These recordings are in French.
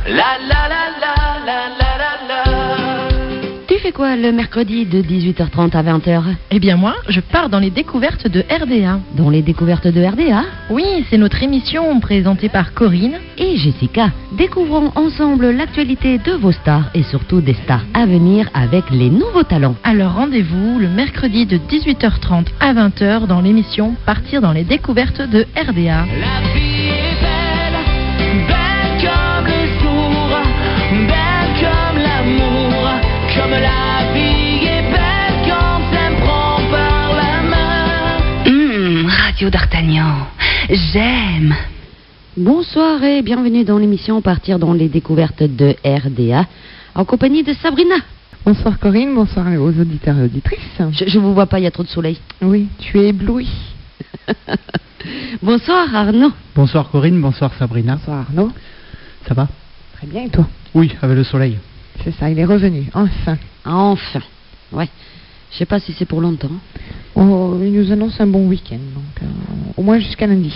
La la la la la la la la. Tu fais quoi le mercredi de 18h30 à 20h? Eh bien moi, je pars dans les découvertes de RDA. Dans les découvertes de RDA? Oui, c'est notre émission présentée par Corinne Et Jessica. Découvrons ensemble l'actualité de vos stars et surtout des stars à venir avec les nouveaux talents. Alors rendez-vous le mercredi de 18h30 à 20h dans l'émission Partir dans les découvertes de RDA. La vie est belle, belle comme le jour, belle comme l'amour, comme la vie est belle quand elle me prend par la main. Radio d'Artagnan, j'aime. Bonsoir et bienvenue dans l'émission Partir dans les découvertes de RDA en compagnie de Sabrina. Bonsoir Corinne, bonsoir aux auditeurs et auditrices. Je vous vois pas, il y a trop de soleil. Oui, tu es ébloui. Bonsoir Arnaud. Bonsoir Corinne, bonsoir Sabrina. Bonsoir Arnaud. Ça va? Très bien, et toi? Oui, avec le soleil. C'est ça, il est revenu, enfin. Enfin. Ouais. Je sais pas si c'est pour longtemps. Oh, il nous annonce un bon week-end, donc au moins jusqu'à lundi.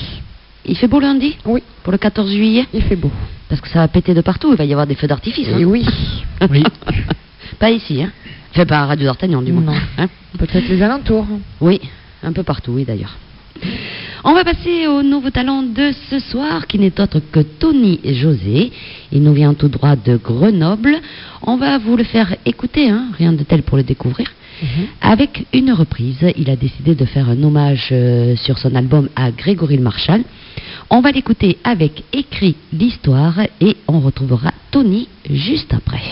Il fait beau lundi? Oui. Pour le 14 juillet? Il fait beau. Parce que ça va péter de partout, il va y avoir des feux d'artifice. Et oui. Oui. Pas ici, hein? Enfin, pas à Radio d'Artagnan, du moins. Non. Hein? Peut-être les alentours. Oui, un peu partout, oui, d'ailleurs. On va passer au nouveau talent de ce soir, qui n'est autre que Tony José. Il nous vient tout droit de Grenoble. On va vous le faire écouter, hein, rien de tel pour le découvrir. Avec une reprise, il a décidé de faire un hommage sur son album à Grégory Le Marchal. On va l'écouter avec Écrit l'histoire et on retrouvera Tony juste après.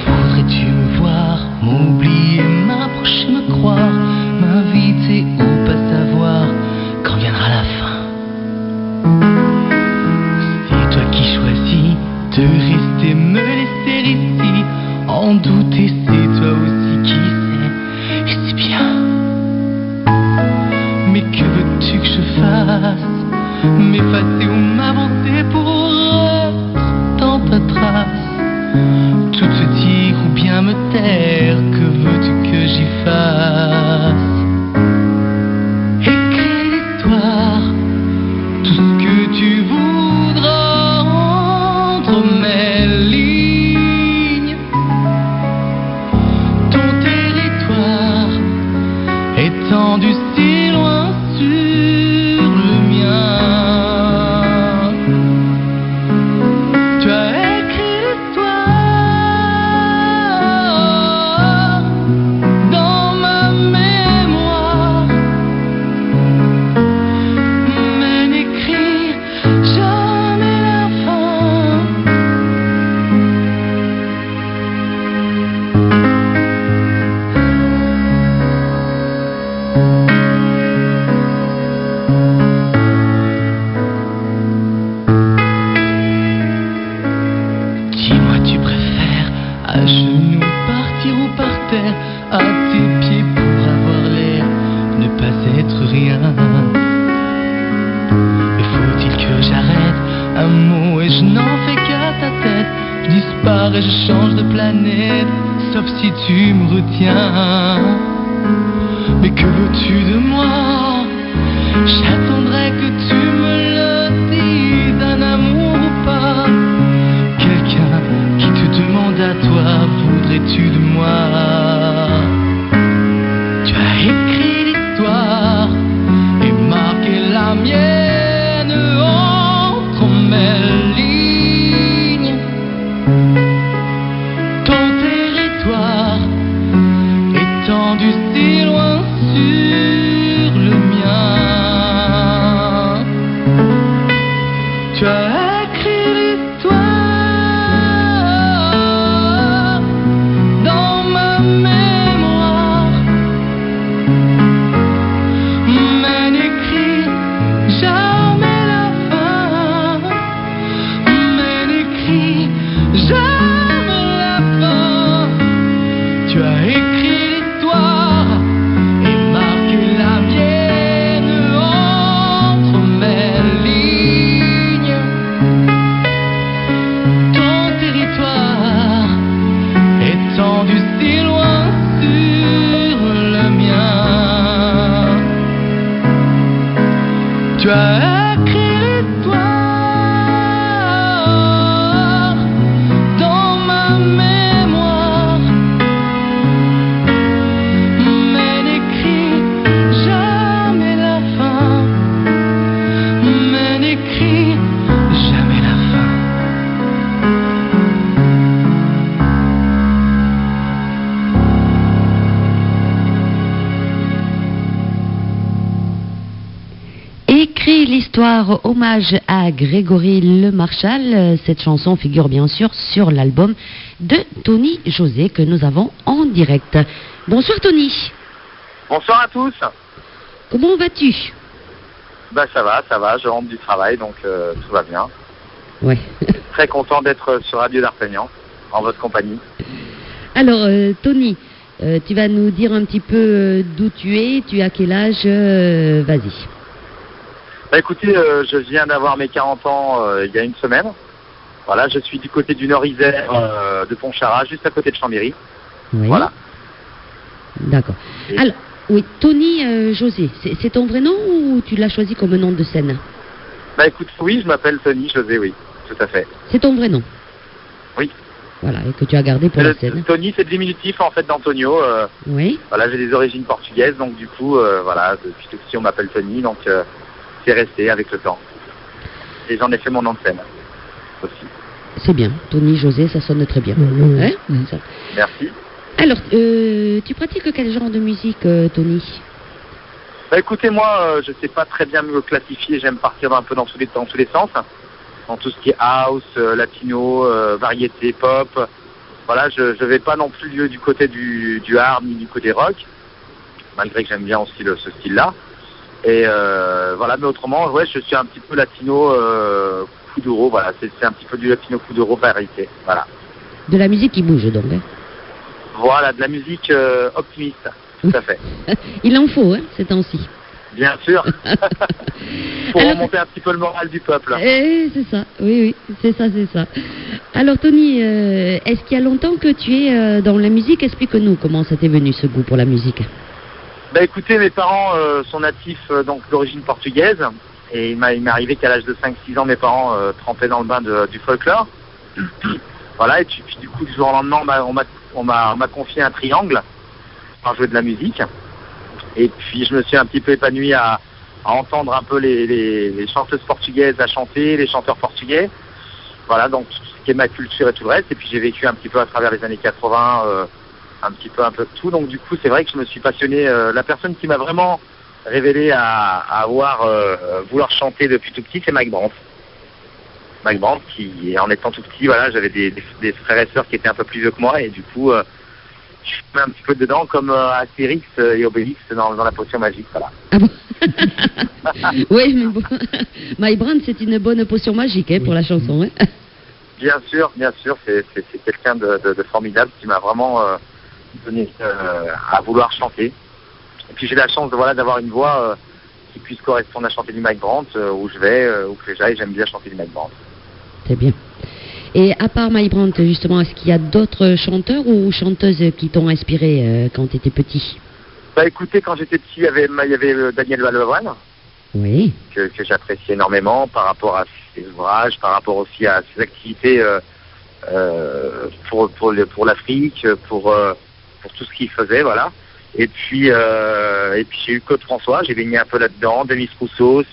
Voudrais-tu me voir, m'oublier, m'approcher, me croire, m'inviter ou pas savoir quand viendra la fin? C'est toi qui choisis de rester, me laisser ici, en douter, c'est toi aussi qui sais, et c'est bien. Mais que veux-tu que je fasse? M'effacer ou m'avancer pour être dans ta trace? Tout te dire ou bien me taire, que veux-tu que j'y fasse? Écris l'histoire, tout ce que tu voudras entre mes lignes. Ton territoire étendu si loin sur le mien. Tu as écrit l'histoire dans ma mémoire, mais n'écris jamais la fin. Dis-moi, tu préfères à genoux partir ou par terre, à tes pieds pour avoir l'air, ne pas être rien? Mais faut-il que j'arrête un mot et je n'en fais qu'à ta tête? Je disparais, je change de planète, sauf si tu me retiens. Mais que veux-tu de moi? J'attendrai que tu me le dises, un amour ou pas. Quelqu'un qui te demande à toi, voudrais-tu de moi? Tu as écrit l'histoire et marqué la mienne entre mes lignes. Ton territoire étendu si loin sur le mien. Tu as écrit l'histoire dans ma mémoire, mais n'écris jamais la fin, mais n'écris jamais la fin. Tu as écrit l'histoire et marqué la mienne entre mes lignes. Ton territoire étendu si loin Écrit l'histoire, hommage à Grégory Le Marchal. Cette chanson figure bien sûr sur l'album de Tony José que nous avons en direct. Bonsoir Tony. Bonsoir à tous. Comment vas-tu? Bah ça va, je rentre du travail, donc tout va bien. Ouais. Très content d'être sur Radio d'Artagnan, en votre compagnie. Alors Tony, tu vas nous dire un petit peu d'où tu es, tu as quel âge, vas-y. Bah écoutez, je viens d'avoir mes 40 ans il y a une semaine. Voilà, je suis du côté du Nord-Isère de Pontcharrat, juste à côté de Chambéry. Oui. Voilà. D'accord. Et- Alors, oui, Tony José, c'est ton vrai nom ou tu l'as choisi comme nom de scène? Bah écoute, oui, je m'appelle Tony José, oui, tout à fait. C'est ton vrai nom? Oui. Voilà, et que tu as gardé pour la scène. Tony, c'est le diminutif en fait d'Antonio. Oui. Voilà, j'ai des origines portugaises, donc du coup, voilà, depuis tout petit on m'appelle Tony, donc c'est resté avec le temps. Et j'en ai fait mon nom de scène aussi. C'est bien, Tony José, ça sonne très bien. Hein Ça. Merci. Alors, tu pratiques quel genre de musique, Tony? Bah écoutez, moi, je sais pas très bien me classifier, j'aime partir un peu dans tous les sens, dans tout ce qui est house, latino, variété, pop. Voilà, je vais pas non plus du côté du hard ni du côté rock, malgré que j'aime bien aussi ce style-là. Et voilà, mais autrement, ouais, je suis un petit peu latino, kuduro, voilà, c'est un petit peu du latino kuduro variété, voilà. De la musique qui bouge, donc. Hein. Voilà, de la musique optimiste, tout à fait. Il en faut, hein, ces temps-ci. Bien sûr. Pour Alors- remonter un petit peu le moral du peuple. C'est ça, oui, c'est ça. Alors, Tony, est-ce qu'il y a longtemps que tu es dans la musique? Explique-nous comment ça t'est venu, ce goût pour la musique. Bah écoutez, mes parents sont natifs donc d'origine portugaise et il m'est arrivé qu'à l'âge de 5-6 ans, mes parents trempaient dans le bain du folklore. Voilà, et puis du coup, du jour au lendemain, on m'a confié un triangle pour jouer de la musique. Et puis je me suis un petit peu épanoui à entendre un peu les chanteuses portugaises à chanter, les chanteurs portugais. Voilà, donc tout ce qui est ma culture et tout le reste. Et puis j'ai vécu un petit peu à travers les années 80, un peu de tout. Donc du coup, c'est vrai que je me suis passionné. La personne qui m'a vraiment révélé à vouloir chanter depuis tout petit, c'est Mike Brandt. Mike Brandt, qui, en étant tout petit, voilà, j'avais des frères et sœurs qui étaient un peu plus vieux que moi. Et du coup, je suis un petit peu dedans, comme Astérix et Obélix dans la potion magique. Voilà. Ah bon? Oui, mais bon. My Brand, c'est une bonne potion magique hein, pour la chanson. Hein. Bien sûr, c'est quelqu'un de formidable qui m'a vraiment donné à vouloir chanter. Et puis j'ai la chance d'avoir une voix qui puisse correspondre à chanter du Mike Brandt, où je vais, où que j'aille, j'aime bien chanter du Mike Brandt. C'est bien. Et à part My Brand, justement, est-ce qu'il y a d'autres chanteurs ou chanteuses qui t'ont inspiré quand tu étais petit? Bah écoutez, quand j'étais petit, il y avait Daniel Balavoine, Oui. que j'appréciais énormément par rapport à ses ouvrages, par rapport aussi à ses activités pour l'Afrique, pour tout ce qu'il faisait, voilà. Et puis j'ai eu Claude François, j'ai baigné un peu là-dedans, Demis Roussos,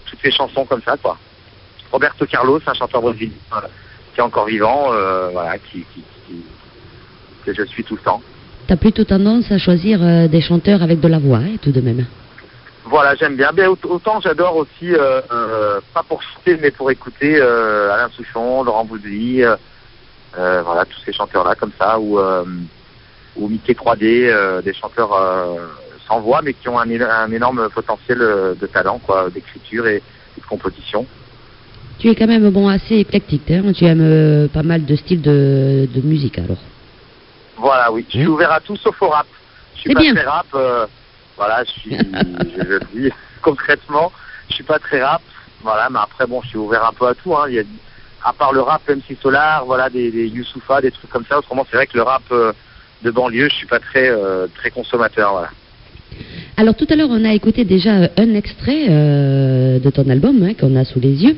toutes ces chansons comme ça, quoi. Roberto Carlos, un chanteur brésilien qui est encore vivant, voilà, que je suis tout le temps. T'as plutôt tendance à choisir des chanteurs avec de la voix, hein, tout de même. Voilà, j'aime bien. Mais autant j'adore aussi, pas pour chanter, mais pour écouter Alain Souchon, Laurent Boudry, voilà, tous ces chanteurs-là comme ça, ou Mickey 3D, des chanteurs sans voix, mais qui ont un énorme potentiel de talent, quoi, d'écriture et de composition. Tu es quand même bon assez éclectique, hein. Tu aimes pas mal de styles de musique alors. Voilà, oui. Je suis ouvert à tout sauf au rap. Je suis C'est pas bien. très rap. Voilà, je le dis concrètement, je suis pas très rap. Voilà, mais après bon, je suis ouvert un peu à tout. Hein. Il y a, à part le rap MC Solar, voilà, des Youssoupha, des trucs comme ça. Autrement, c'est vrai que le rap de banlieue, je suis pas très consommateur. Voilà. Alors tout à l'heure, on a écouté déjà un extrait de ton album hein, qu'on a sous les yeux.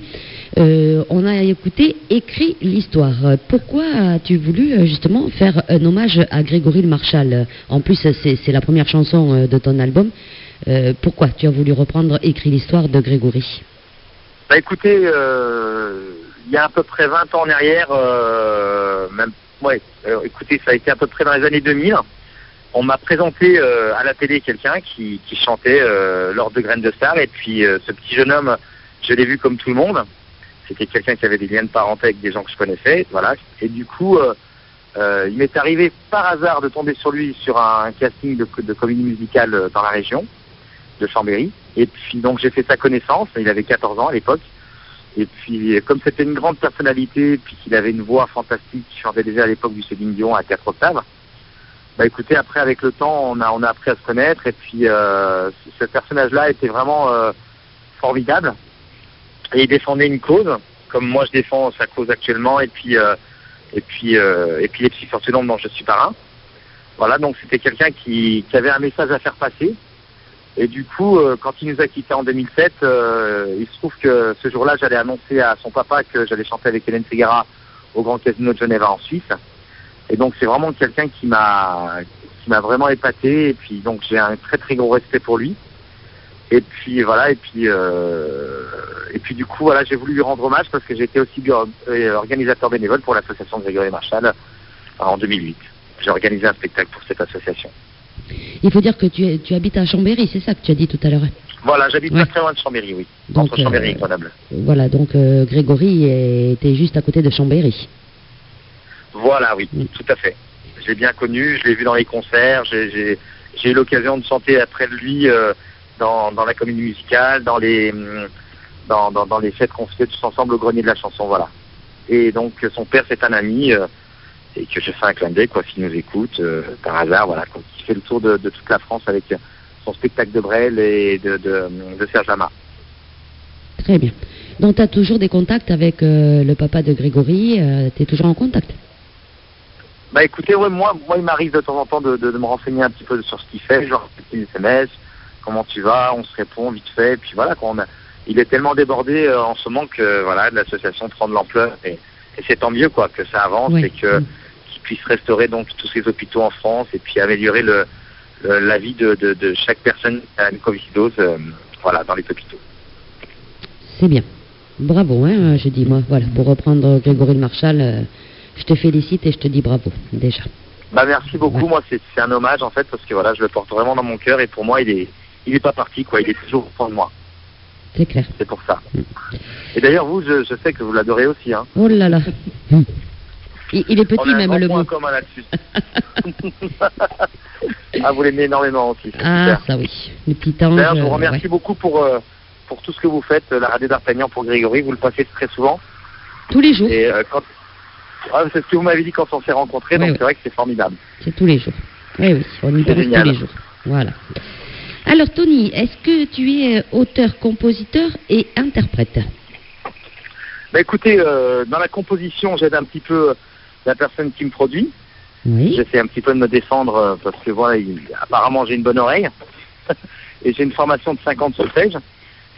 On a écouté Écrit l'histoire. Pourquoi as-tu voulu justement faire un hommage à Grégory Le Marchal? En plus, c'est la première chanson de ton album. Pourquoi tu as voulu reprendre Écrit l'histoire de Grégory? Bah écoutez, il y a à peu près 20 ans en arrière, écoutez, ça a été à peu près dans les années 2000. on m'a présenté à la télé quelqu'un qui chantait lors de Graines de Star, et puis ce petit jeune homme, je l'ai vu comme tout le monde. C'était quelqu'un qui avait des liens de parenté avec des gens que je connaissais, voilà. Et du coup, il m'est arrivé par hasard de tomber sur lui sur un casting de comédie musicale dans la région de Chambéry. Et puis donc j'ai fait sa connaissance, il avait 14 ans à l'époque. Et puis comme c'était une grande personnalité, puis qu'il avait une voix fantastique, qui chantait déjà à l'époque du Céline Dion à 4 octaves, bah écoutez, après avec le temps, on a appris à se connaître, et puis ce personnage-là était vraiment formidable. Et il défendait une cause, comme moi je défends sa cause actuellement, et puis les psychortulons dont je suis parrain. Voilà, donc c'était quelqu'un qui avait un message à faire passer. Et du coup, quand il nous a quittés en 2007, il se trouve que ce jour-là, j'allais annoncer à son papa que j'allais chanter avec Hélène Ségara au Grand Casino de Genève en Suisse. Et donc c'est vraiment quelqu'un qui m'a vraiment épaté. Et puis donc j'ai un très très gros respect pour lui. Et puis voilà, et puis du coup voilà, j'ai voulu lui rendre hommage parce que j'étais aussi organisateur bénévole pour l'association Grégory Marchal en 2008. J'ai organisé un spectacle pour cette association. Il faut dire que tu habites à Chambéry, c'est ça que tu as dit tout à l'heure. Voilà, j'habite pas très loin de Chambéry, oui. Donc, entre Chambéry et Grenoble. Voilà, donc Grégory était juste à côté de Chambéry. Voilà, oui, tout à fait. Je l'ai bien connu, je l'ai vu dans les concerts, j'ai eu l'occasion de chanter après de lui dans la comédie musicale, dans les fêtes qu'on fait tous ensemble au grenier de la chanson, voilà. Et donc son père c'est un ami, et que je fais un clin d'œil, quoi, s'il nous écoute, par hasard, voilà, quoi, qui fait le tour de toute la France avec son spectacle de Brel et de Serge Lama. Très bien. Donc tu as toujours des contacts avec le papa de Grégory, tu es toujours en contact? Bah écoutez, ouais, moi il m'arrive de temps en temps de me renseigner un petit peu sur ce qu'il fait, genre petit SMS, comment tu vas, on se répond vite fait, puis voilà, il est tellement débordé en ce moment que voilà, l'association prend de l'ampleur, et c'est tant mieux quoi, que ça avance, et qu'il puisse restaurer donc tous ces hôpitaux en France, et puis améliorer la vie de chaque personne qui a une covidose, voilà, dans les hôpitaux. C'est bien. Bravo, hein, je dis moi, voilà, pour reprendre Grégory Marchal, je te félicite et je te dis bravo, déjà. Bah merci beaucoup, moi c'est un hommage en fait, parce que voilà, je le porte vraiment dans mon cœur, et pour moi il est pas parti quoi, il est toujours au fond de moi. C'est clair. C'est pour ça. Et d'ailleurs vous, je sais que vous l'adorez aussi, hein. Oh là là. Il est petit même, le mot. Commun là-dessus. Ah, vous l'aimez énormément aussi. Ah, super. Ça oui. Le petit ange. D'ailleurs, je vous remercie beaucoup pour tout ce que vous faites, la radio d'Artagnan pour Grégory. Vous le passez très souvent. Tous les jours. Et c'est ce que vous m'avez dit quand on s'est rencontrés, donc c'est vrai que c'est formidable. C'est tous les jours. Oui, on y pense tous les jours. Voilà. Alors, Tony, est-ce que tu es auteur, compositeur et interprète? Bah écoutez, dans la composition, j'aide un petit peu la personne qui me produit. Oui. J'essaie un petit peu de me défendre parce que voilà, apparemment j'ai une bonne oreille et j'ai une formation de 50 solfège.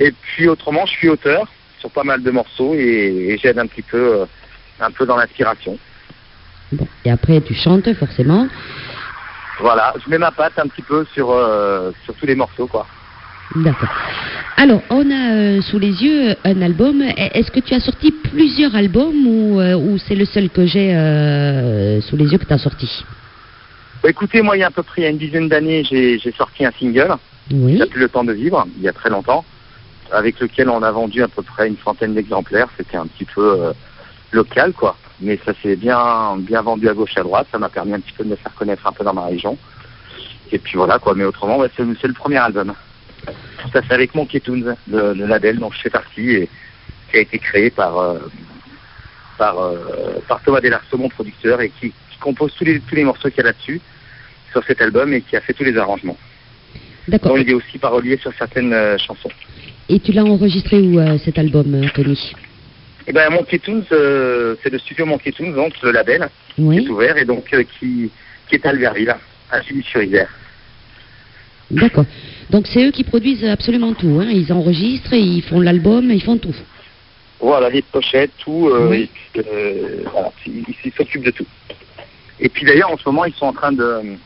Et puis autrement, je suis auteur sur pas mal de morceaux et j'aide un petit peu, dans l'inspiration. Bon. Et après, tu chantes forcément. Voilà, je mets ma patte un petit peu sur tous les morceaux, quoi. D'accord. Alors, on a sous les yeux un album. Est-ce que tu as sorti plusieurs albums ou c'est le seul que j'ai sous les yeux que tu as sorti? Bah, écoutez, moi, il y a à peu près une dizaine d'années, j'ai sorti un single. Oui. Il n'y a plus le temps de vivre, il y a très longtemps, avec lequel on a vendu à peu près une centaine d'exemplaires. C'était un petit peu local, quoi. Mais ça s'est bien vendu à gauche et à droite. Ça m'a permis un petit peu de me faire connaître un peu dans ma région. Et puis voilà, quoi. Mais autrement, ouais, c'est le premier album. Ça c'est avec Monkey Tunes, le label dont je fais partie et qui a été créé par Thomas Delarso, mon producteur, et qui compose tous les morceaux qu'il y a là-dessus, sur cet album, et qui a fait tous les arrangements. D'accord. Donc il est aussi parolier sur certaines chansons. Et tu l'as enregistré où cet album, Tony? Eh ben Monkey Tunes, c'est le studio Monkey Tunes, donc le label, oui, qui est ouvert, et donc qui est à Albertville, à Juilly-sur-Isère. D'accord. Donc c'est eux qui produisent absolument tout, hein. Ils enregistrent, ils font l'album, ils font tout. Voilà, les pochettes, tout, oui. Voilà, ils s'occupent de tout. Et puis d'ailleurs, en ce moment, ils sont en train de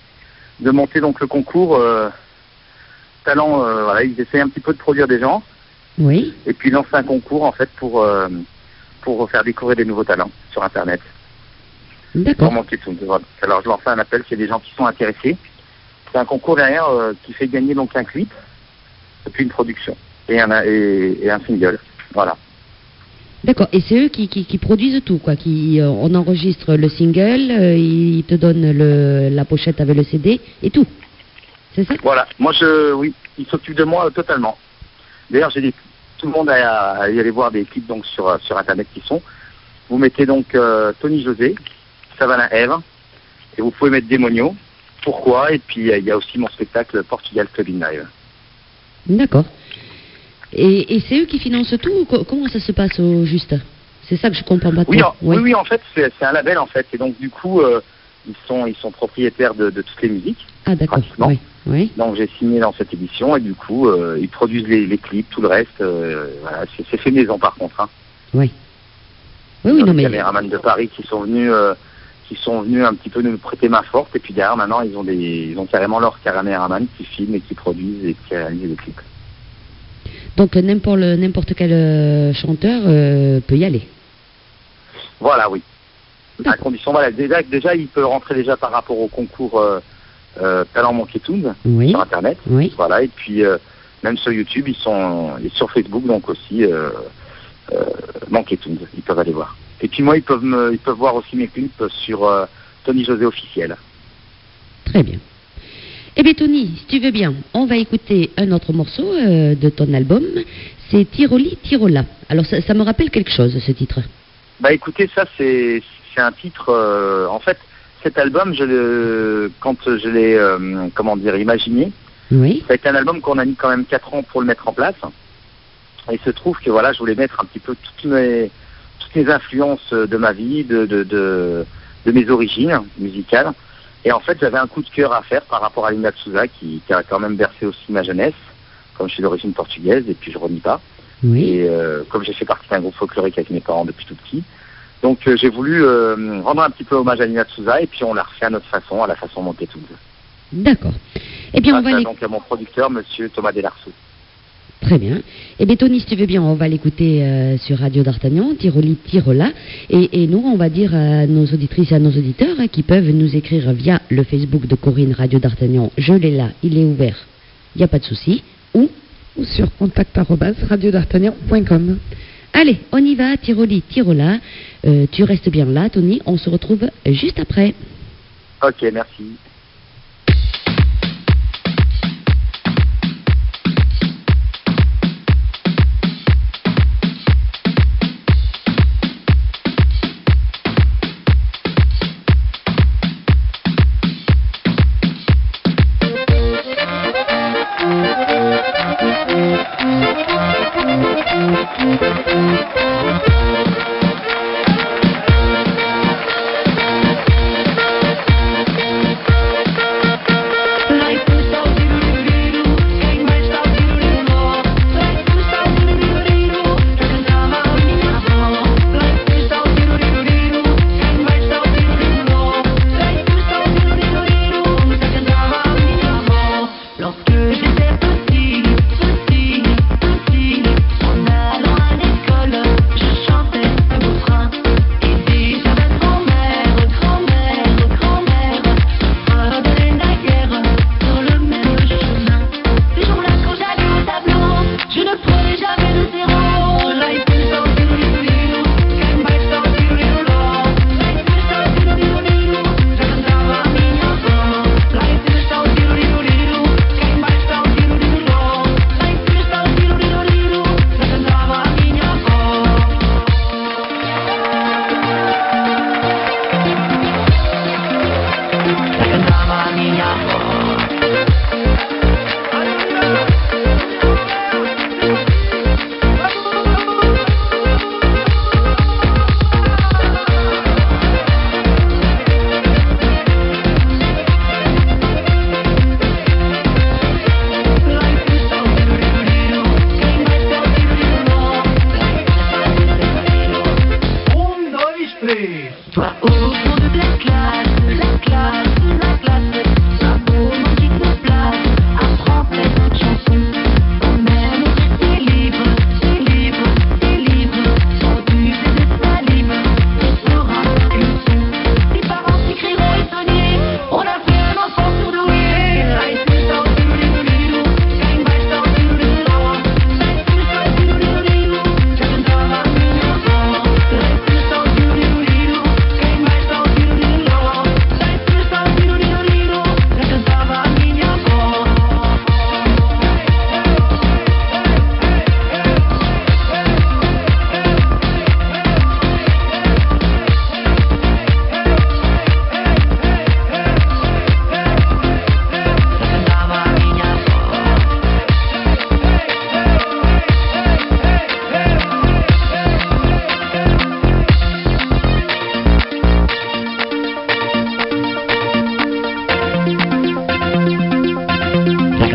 monter donc le concours talent, voilà, ils essaient un petit peu de produire des gens. Oui. Et puis ils lancent un concours, en fait, pour faire découvrir des nouveaux talents sur Internet. D'accord. Alors je lance un appel s'il y a des gens qui sont intéressés. c'est un concours derrière qui fait gagner donc un clip, puis une production et un single. Voilà. D'accord. Et c'est eux qui produisent tout, quoi. On enregistre le single, ils te donnent la pochette avec le CD et tout. C'est ça? Voilà. Moi, oui, ils s'occupent de moi totalement. D'ailleurs, tout le monde à y aller voir des clips donc sur Internet qui sont. Vous mettez donc Tony José, Savannah Eve, et vous pouvez mettre Démonio. Pourquoi? Et puis il y a aussi mon spectacle Portugal Clubbing Live. D'accord. Et c'est eux qui financent tout ou comment ça se passe au juste? C'est ça que je comprends pas trop. Oui, en fait, c'est un label en fait. Et donc du coup, ils sont propriétaires de toutes les musiques. Ah d'accord. Oui. Donc j'ai signé dans cette édition et du coup, ils produisent les clips, tout le reste. Voilà, c'est fait maison par contre. Hein. Oui. Oui, non mais. Les caméramans de Paris qui sont venus un petit peu nous prêter main forte et puis derrière maintenant ils ont carrément leurs caméramans qui filment et qui produisent et qui réalisent les clips. Donc n'importe quel chanteur peut y aller. Voilà, oui. À condition, voilà, déjà il peut rentrer déjà par rapport au concours Talent Monkey Tunes sur Internet. Oui. Voilà, et puis même sur YouTube, et sur Facebook donc aussi Monkey Tunes, ils peuvent aller voir. Et puis moi, ils peuvent voir aussi mes clips sur Tony José officiel. Très bien. Eh bien Tony, si tu veux bien, on va écouter un autre morceau de ton album. C'est Tiroli Tirola. Alors ça me rappelle quelque chose, ce titre. Bah écoutez, ça c'est un titre. En fait, cet album, quand je l'ai imaginé, oui. Ça a été un album qu'on a mis quand même 4 ans pour le mettre en place. Et il se trouve que voilà, je voulais mettre un petit peu toutes mes influences de ma vie, de mes origines musicales. Et en fait, j'avais un coup de cœur à faire par rapport à Linda de Souza, qui a quand même bercé aussi ma jeunesse, comme je suis d'origine portugaise, et puis je renie pas. Oui. Et comme j'ai fait partie d'un groupe folklorique avec mes parents depuis tout petit. Donc j'ai voulu rendre un petit peu hommage à Linda de Souza, et puis on l'a refait à notre façon, à la façon Monkey Tunes. D'accord. Eh bien, on va donc à mon producteur, monsieur Thomas Delarceau. Très bien. Eh bien, Tony, si tu veux bien, on va l'écouter sur Radio d'Artagnan, Tiroli Tirola. Et nous, on va dire à nos auditrices et à nos auditeurs qui peuvent nous écrire via le Facebook de Corinne Radio d'Artagnan. Je l'ai là, il est ouvert, il n'y a pas de souci. Ou sur contact@radiodartagnan.com. Allez, on y va, Tiroli Tirola. Tu restes bien là, Tony. On se retrouve juste après. Ok, merci.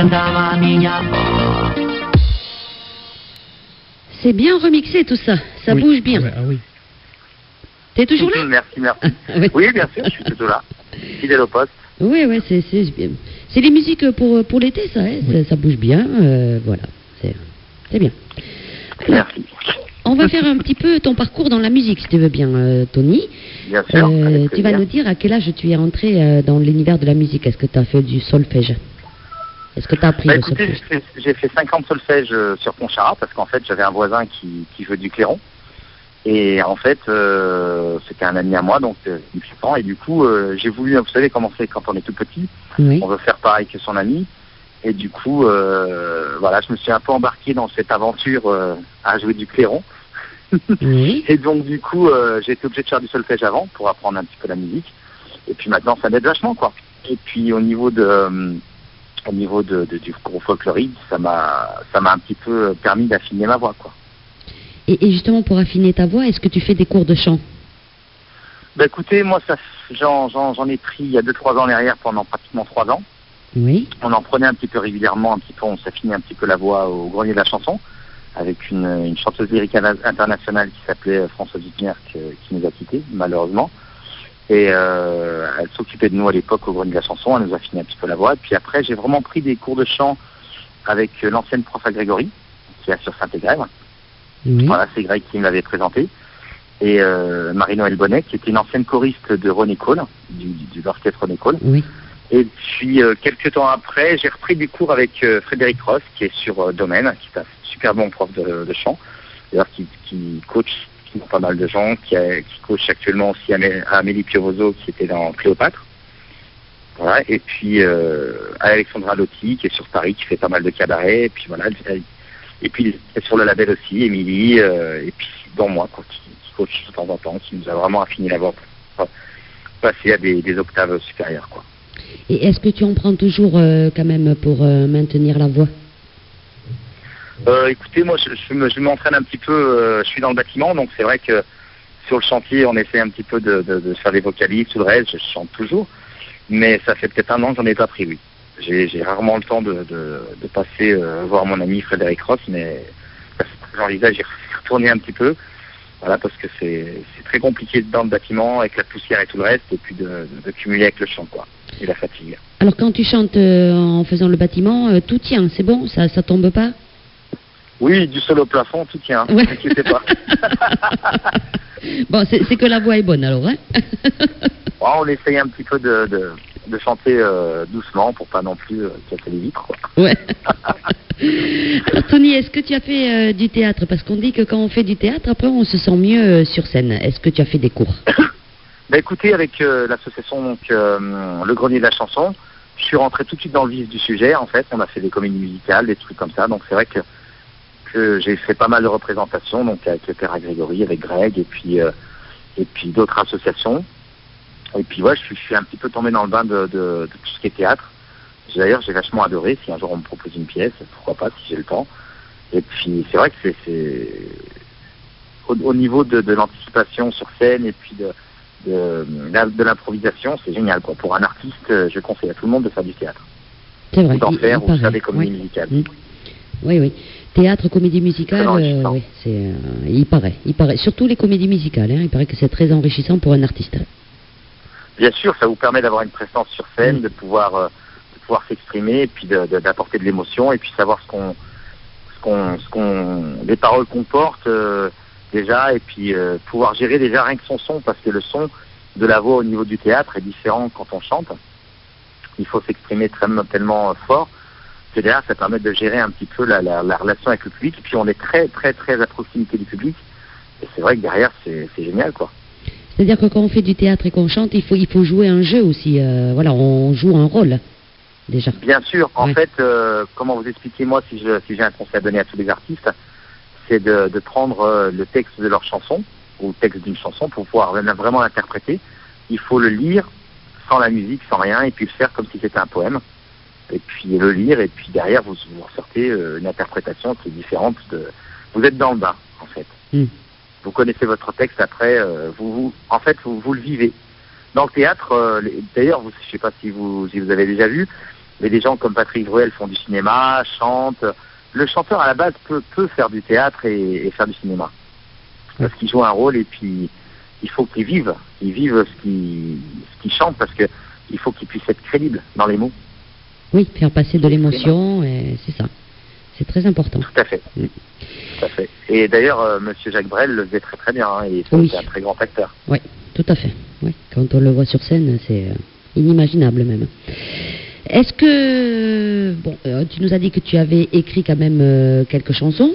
cantava mia voce. C'est bien remixé tout ça, ça Oui. bouge bien. Ah oui. T'es toujours là? Merci. Oui. Oui, bien sûr, je suis toujours là. Fidèle au poste. Oui, c'est les musiques pour l'été, ça, hein, ça bouge bien, voilà, c'est bien. Alors, Merci. on va faire un petit peu ton parcours dans la musique, si tu veux bien, Tony. Bien sûr. avec Tu vas plaisir. nous dire à quel âge tu es entré dans l'univers de la musique. Est-ce que tu as fait du solfège? Est-ce que tu as appris Bah, le écoutez, solfège? j'ai fait 5 ans de solfège sur Pontcharrat parce qu'en fait j'avais un voisin qui jouait du clairon et en fait c'était un ami à moi donc 18 ans et du coup j'ai voulu, vous savez comment c'est quand on est tout petit, Oui, on veut faire pareil que son ami et du coup voilà, je me suis un peu embarqué dans cette aventure à jouer du clairon oui. et donc du coup j'ai été obligé de faire du solfège avant pour apprendre un petit peu la musique et puis maintenant ça m'aide vachement quoi. Et puis au niveau du groupe folklorique, ça m'a un petit peu permis d'affiner ma voix, quoi. Et justement, pour affiner ta voix, est-ce que tu fais des cours de chant? Bah écoutez, moi j'en ai pris il y a 2-3 ans en arrière pendant pratiquement 3 ans. Oui, On en prenait un petit peu régulièrement, on s'affinait un petit peu la voix au grenier de la chanson, avec une chanteuse lyrique internationale qui s'appelait Françoise Wittner, qui nous a quittés, malheureusement. Et elle s'occupait de nous à l'époque au grenier de la chanson, elle nous affinait un petit peu la voix. Et puis après, j'ai vraiment pris des cours de chant avec l'ancienne prof à Grégory, qui est sur Saint-Égrève. oui. Voilà, c'est Greg qui me l'avait présenté. Et Marie-Noël Bonnet, qui était une ancienne choriste de René Cole, de l'orchestre René Cole. Oui. Et puis, quelques temps après, j'ai repris des cours avec Frédéric Ross, qui est sur Domaine, qui est un super bon prof de chant, d'ailleurs qui coach pas mal de gens, qui coach actuellement aussi Amélie Piovoso, qui était dans Cléopâtre. Voilà, et puis Alexandra Lotti, qui est sur Paris, qui fait pas mal de cabarets, et puis voilà, et puis sur le label aussi, Émilie, et puis dans moi, quoi, qui coach de temps en temps, qui nous a vraiment affiné la voix pour passer à des octaves supérieures, quoi. Et est-ce que tu en prends toujours quand même pour maintenir la voix? Écoutez, moi je m'entraîne un petit peu, je suis dans le bâtiment, donc c'est vrai que sur le chantier on essaie un petit peu de faire des vocalises, tout le reste, je chante toujours, mais ça fait peut-être 1 an que j'en ai pas pris, oui. J'ai rarement le temps de passer voir mon ami Frédéric Ross, mais j'envisage d'y retourner un petit peu, voilà, parce que c'est très compliqué dans le bâtiment avec la poussière et tout le reste, et puis de cumuler avec le chant, quoi, et la fatigue. Alors quand tu chantes en faisant le bâtiment, tout tient, c'est bon, ça tombe pas? Oui, du sol au plafond, tout tient, Ouais. ne t'inquiétez pas. Bon, c'est que la voix est bonne alors, hein? Bon, on essaye un petit peu de chanter doucement pour pas non plus casser les vitres, quoi. Ouais. Alors, Tony, est-ce que tu as fait du théâtre? Parce qu'on dit que quand on fait du théâtre, après on se sent mieux sur scène. Est-ce que tu as fait des cours? Bah écoutez, avec l'association donc Le Grenier de la Chanson, je suis rentré tout de suite dans le vif du sujet. En fait, on a fait des comédies musicales, des trucs comme ça. Donc c'est vrai que j'ai fait pas mal de représentations, donc avec le Père Grégory, avec Greg, et puis d'autres associations. Et puis ouais, je suis un petit peu tombé dans le bain de tout ce qui est théâtre. D'ailleurs, j'ai vachement adoré. Si un jour on me propose une pièce, pourquoi pas, si j'ai le temps. Et puis c'est vrai que c'est au niveau de l'anticipation sur scène et puis de l'improvisation, c'est génial, quoi. Pour un artiste, je conseille à tout le monde de faire du théâtre. C'est vrai. D'en faire ou de faire paraît, des comédies oui. musicales. Oui. Théâtre, comédie musicale, Très enrichissant. oui, il paraît. Surtout les comédies musicales, hein, il paraît que c'est très enrichissant pour un artiste. Bien sûr, ça vous permet d'avoir une présence sur scène, de pouvoir s'exprimer et puis d'apporter de l'émotion et puis savoir les paroles qu'on porte déjà et puis pouvoir gérer déjà rien que son son, parce que le son de la voix au niveau du théâtre est différent quand on chante. Il faut s'exprimer tellement fort que derrière ça permet de gérer un petit peu la relation avec le public, et puis on est très très très à proximité du public, et c'est vrai que derrière c'est génial, quoi. C'est-à-dire que quand on fait du théâtre et qu'on chante, il faut jouer un jeu aussi. Voilà, on joue un rôle, déjà. Bien sûr. En Ouais. fait, comment vous expliquer, moi, si j'ai un conseil à donner à tous les artistes, c'est de prendre le texte de leur chanson, ou le texte d'une chanson, pour pouvoir vraiment l'interpréter. Il faut le lire sans la musique, sans rien, et puis le faire comme si c'était un poème. Et puis le lire, et puis derrière, vous ressortez une interprétation qui est différente. Vous êtes dans le bain, en fait. Vous connaissez votre texte, après, vous le vivez. Dans le théâtre, d'ailleurs, je ne sais pas si vous avez déjà vu, Mais des gens comme Patrick Bruel font du cinéma, chantent. Le chanteur à la base peut faire du théâtre et faire du cinéma. Parce qu'il joue un rôle et puis il faut qu'il vive. Il vive ce qu'il chante parce que il faut qu'il puisse être crédible dans les mots. Oui, faire passer de l'émotion, c'est ça. C'est très important. Tout à fait. Tout à fait. Et d'ailleurs, Monsieur Jacques Brel le faisait très très bien. Hein, et Oui. c'est un très grand acteur. Oui, tout à fait. Oui. Quand on le voit sur scène, c'est inimaginable même. Est-ce que... Bon, tu nous as dit que tu avais écrit quand même quelques chansons.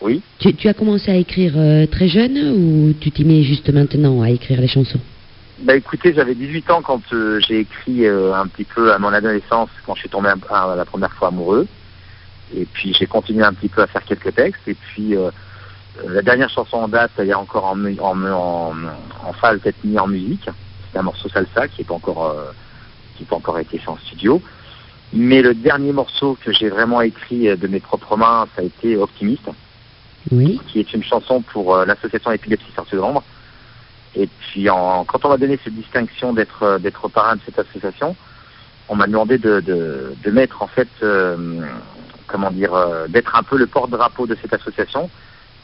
Oui. Tu as commencé à écrire très jeune ou tu t'y mets juste maintenant à écrire les chansons? Bah écoutez, j'avais 18 ans quand j'ai écrit un petit peu à mon adolescence, quand je suis tombé la première fois amoureux. Et puis j'ai continué un petit peu à faire quelques textes. Et puis la dernière chanson en date, elle est encore en phase d'être mise en musique. C'est un morceau salsa qui n'est pas encore été fait en studio. Mais le dernier morceau que j'ai vraiment écrit de mes propres mains, ça a été Optimiste, Oui. qui est une chanson pour l'association Épilepsie Sortie de l'ombre. Et puis quand on m'a donné cette distinction d'être parrain de cette association, on m'a demandé de mettre en fait, d'être un peu le porte-drapeau de cette association.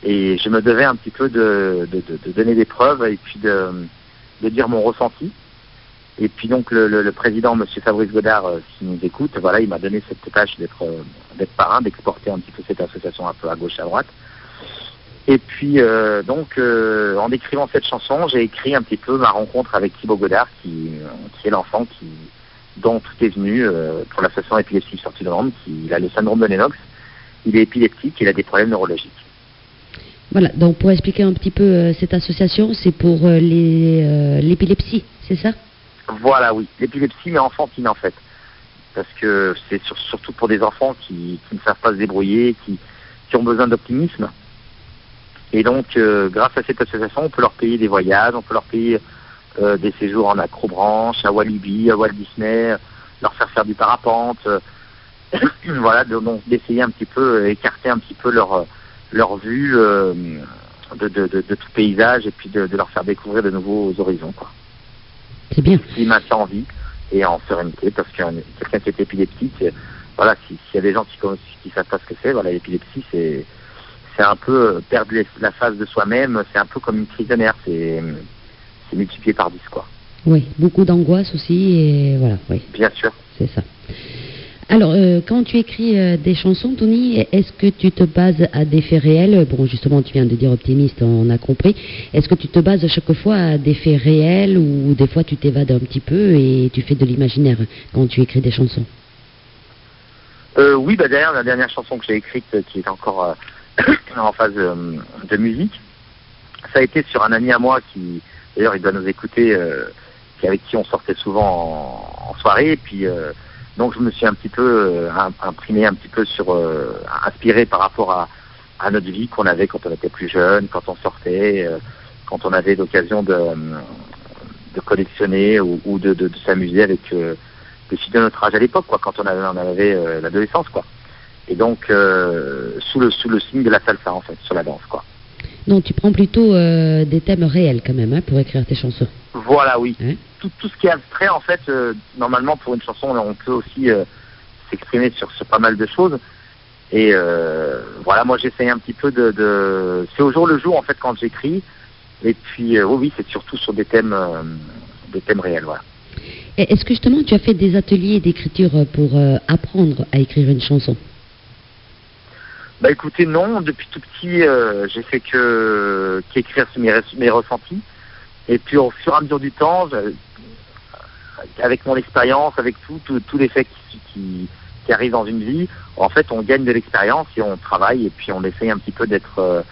Et je me devais un petit peu de donner des preuves et puis de dire mon ressenti. Et puis donc le président, Monsieur Fabrice Godard, qui nous écoute, voilà, il m'a donné cette tâche d'être parrain, d'exporter un petit peu cette association un peu à gauche, à droite. Et puis en écrivant cette chanson, j'ai écrit un petit peu ma rencontre avec Thibaut Godard, qui est l'enfant dont tout est venu pour l'association Épilepsie Sortie de l'ombre. Il a le syndrome de Lennox, il est épileptique, il a des problèmes neurologiques. Voilà, donc pour expliquer un petit peu cette association, c'est pour l'épilepsie, c'est ça? Voilà, oui, l'épilepsie mais enfantine en fait. Parce que c'est surtout pour des enfants qui ne savent pas se débrouiller, qui ont besoin d'optimisme. Et donc, grâce à cette association, on peut leur payer des voyages, on peut leur payer des séjours en acrobranche, à Walibi, à Walt Disney, leur faire du parapente. Voilà, donc d'essayer un petit peu, écarter un petit peu leur vue de tout paysage et puis de leur faire découvrir de nouveaux horizons, quoi. C'est bien. Qui maintient en vie et en sérénité, parce que quelqu'un qui est épileptique, voilà, s'il y a des gens qui savent pas ce que c'est, voilà, l'épilepsie, c'est un peu perdre la phase de soi-même, c'est un peu comme une crise de nerfs, c'est multiplié par 10, quoi. Oui, beaucoup d'angoisse aussi, et voilà, oui. Bien sûr. C'est ça. Alors, quand tu écris des chansons, Tony, est-ce que tu te bases à des faits réels? Bon, justement, tu viens de dire optimiste, on a compris. Est-ce que tu te bases à chaque fois à des faits réels ou des fois tu t'évades un petit peu et tu fais de l'imaginaire quand tu écris des chansons? Oui, bah d'ailleurs, la dernière chanson que j'ai écrite, qui est encore en phase de musique, ça a été sur un ami à moi qui, d'ailleurs, il doit nous écouter, avec qui on sortait souvent en soirée, et puis donc je me suis un petit peu imprimé un petit peu inspiré par rapport à notre vie qu'on avait quand on était plus jeune, quand on sortait, quand on avait l'occasion de collectionner ou de s'amuser avec des filles de notre âge à l'époque, quoi, quand on avait l'adolescence, quoi. Et donc sous le signe de la salsa, en fait, sur la danse, quoi. Non, tu prends plutôt des thèmes réels quand même, hein, pour écrire tes chansons. Voilà, oui. Hein? Tout ce qui est abstrait, en fait, normalement, pour une chanson, on peut aussi s'exprimer sur pas mal de choses. Et voilà, moi, j'essaye un petit peu c'est au jour le jour, en fait, quand j'écris. Et puis, oui, c'est surtout sur des thèmes réels, voilà. Et est-ce que justement, tu as fait des ateliers d'écriture pour apprendre à écrire une chanson? Bah écoutez, non, depuis tout petit, j'ai fait qu'écrire mes ressentis. Et puis au fur et à mesure du temps, avec mon expérience, avec tous les faits qui arrivent dans une vie, en fait on gagne de l'expérience et on travaille et puis on essaye un petit peu d'être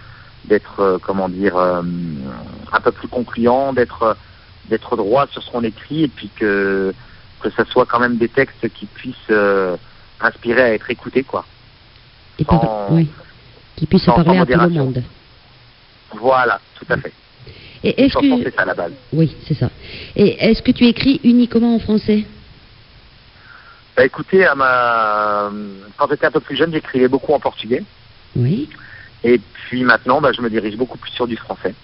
comment dire, un peu plus concluant, d'être droit sur ce qu'on écrit et puis que ça soit quand même des textes qui puissent inspirer à être écoutés, quoi. Et oui, qui puisse parler à tout le monde. Voilà, tout à fait. Et est-ce que... c'est ça à la base. Oui, c'est ça. Et est-ce que tu écris uniquement en français? Bah écoutez, quand j'étais un peu plus jeune, j'écrivais beaucoup en portugais. Oui. Et puis maintenant, je me dirige beaucoup plus sur du français.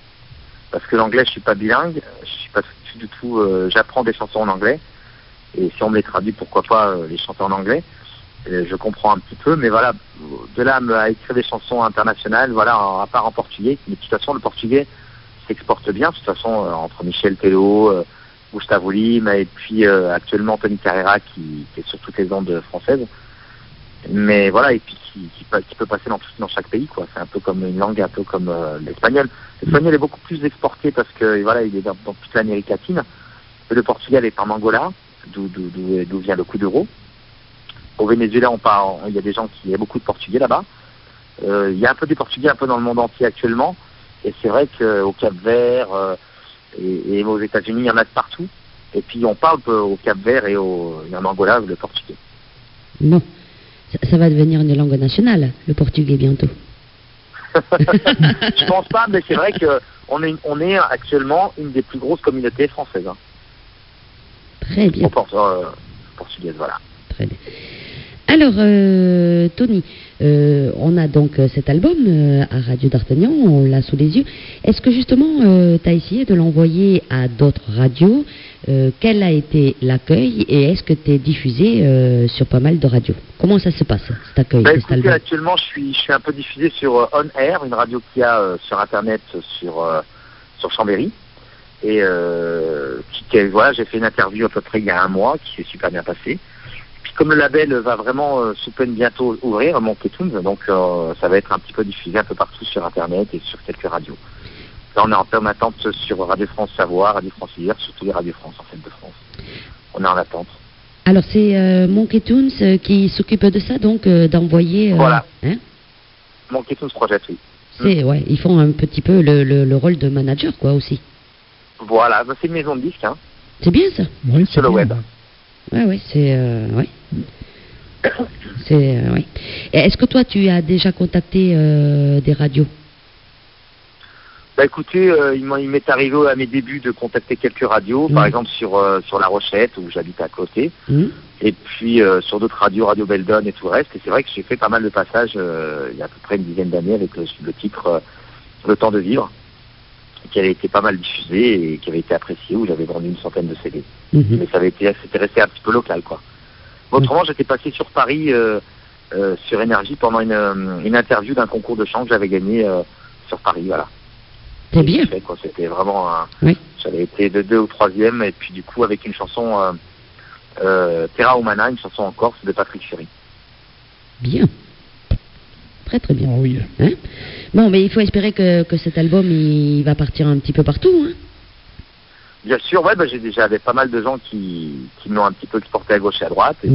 Parce que l'anglais, je suis pas bilingue, je suis pas du tout, j'apprends des chansons en anglais. Et si on me les traduit, pourquoi pas les chanter en anglais. Je comprends un petit peu, mais voilà, de là à écrire des chansons internationales, voilà, à part en portugais. Mais de toute façon, le portugais s'exporte bien. De toute façon, entre Michel Tello, Gustavo Lima et puis actuellement Tony Carrera qui est sur toutes les ondes françaises. Mais voilà, et puis qui peut passer dans chaque pays, quoi. C'est un peu comme une langue, un peu comme l'espagnol. L'espagnol est beaucoup plus exporté parce que voilà, il est dans toute l'Amérique latine. Et le Portugal est en Angola, d'où vient le coup d'euro. Au Venezuela, il y a des gens il y a beaucoup de Portugais là-bas. Il y a un peu des Portugais un peu dans le monde entier actuellement. Et c'est vrai qu'au Cap-Vert et aux États-Unis, il y en a de partout. Et puis on parle au Cap-Vert et en Angola le portugais. Bon, ça va devenir une langue nationale, le portugais, bientôt. Je pense pas, mais c'est vrai qu'on est actuellement une des plus grosses communautés françaises. Hein. Très bien. Portugaise, voilà. Très bien. Alors, Tony, on a donc cet album à Radio d'Artagnan, on l'a sous les yeux. Est-ce que justement, tu as essayé de l'envoyer à d'autres radios? Quel a été l'accueil et est-ce que tu es diffusé sur pas mal de radios? Comment ça se passe, cet accueil de cet écoutez, album? actuellement, je suis un peu diffusé sur On Air, une radio qu'il y a sur Internet sur Chambéry. Et voilà, j'ai fait une interview à peu près il y a un mois qui s'est super bien passée. Puis comme le label va vraiment sous peine bientôt ouvrir, Monkey Tunes, donc ça va être un petit peu diffusé un peu partout sur Internet et sur quelques radios. Là, on est en pleine attente sur Radio France Savoie, Radio France Isère, sur tous les radios France en fait de France. On est en attente. Alors c'est Monkey Tunes qui s'occupe de ça, donc d'envoyer... Voilà. Hein, Monkey Tunes Project, oui. ouais, ils font un petit peu le rôle de manager, quoi, aussi. Voilà, c'est une maison de disques, hein. C'est bien ça. Oui, sur le web. Ouais, c'est... ouais. C'est... ouais. Et est-ce que toi, tu as déjà contacté des radios? Bah écoutez, il m'est arrivé à mes débuts de contacter quelques radios, par exemple sur La Rochette, où j'habite à côté, et puis sur d'autres radios, Radio Beldon et tout le reste. Et c'est vrai que j'ai fait pas mal de passages il y a à peu près une dizaine d'années avec le titre Le Temps de Vivre, qui avait été pas mal diffusé et qui avait été apprécié, où j'avais vendu une centaine de CD. Mais c'était resté un petit peu local, quoi. Autrement, j'étais passé sur Paris, sur Énergie, pendant une interview d'un concours de chant que j'avais gagné sur Paris, voilà. C'est bien. C'était vraiment oui. J'avais été de 2 ou 3e, et puis du coup avec une chanson Terra Humana, une chanson en Corse de Patrick Fiori. Bien. Très très bien. Oh, oui. Hein, bon, mais il faut espérer que cet album il va partir un petit peu partout. Hein. Bien sûr, ouais, j'avais pas mal de gens qui m'ont un petit peu exporté à gauche et à droite. Et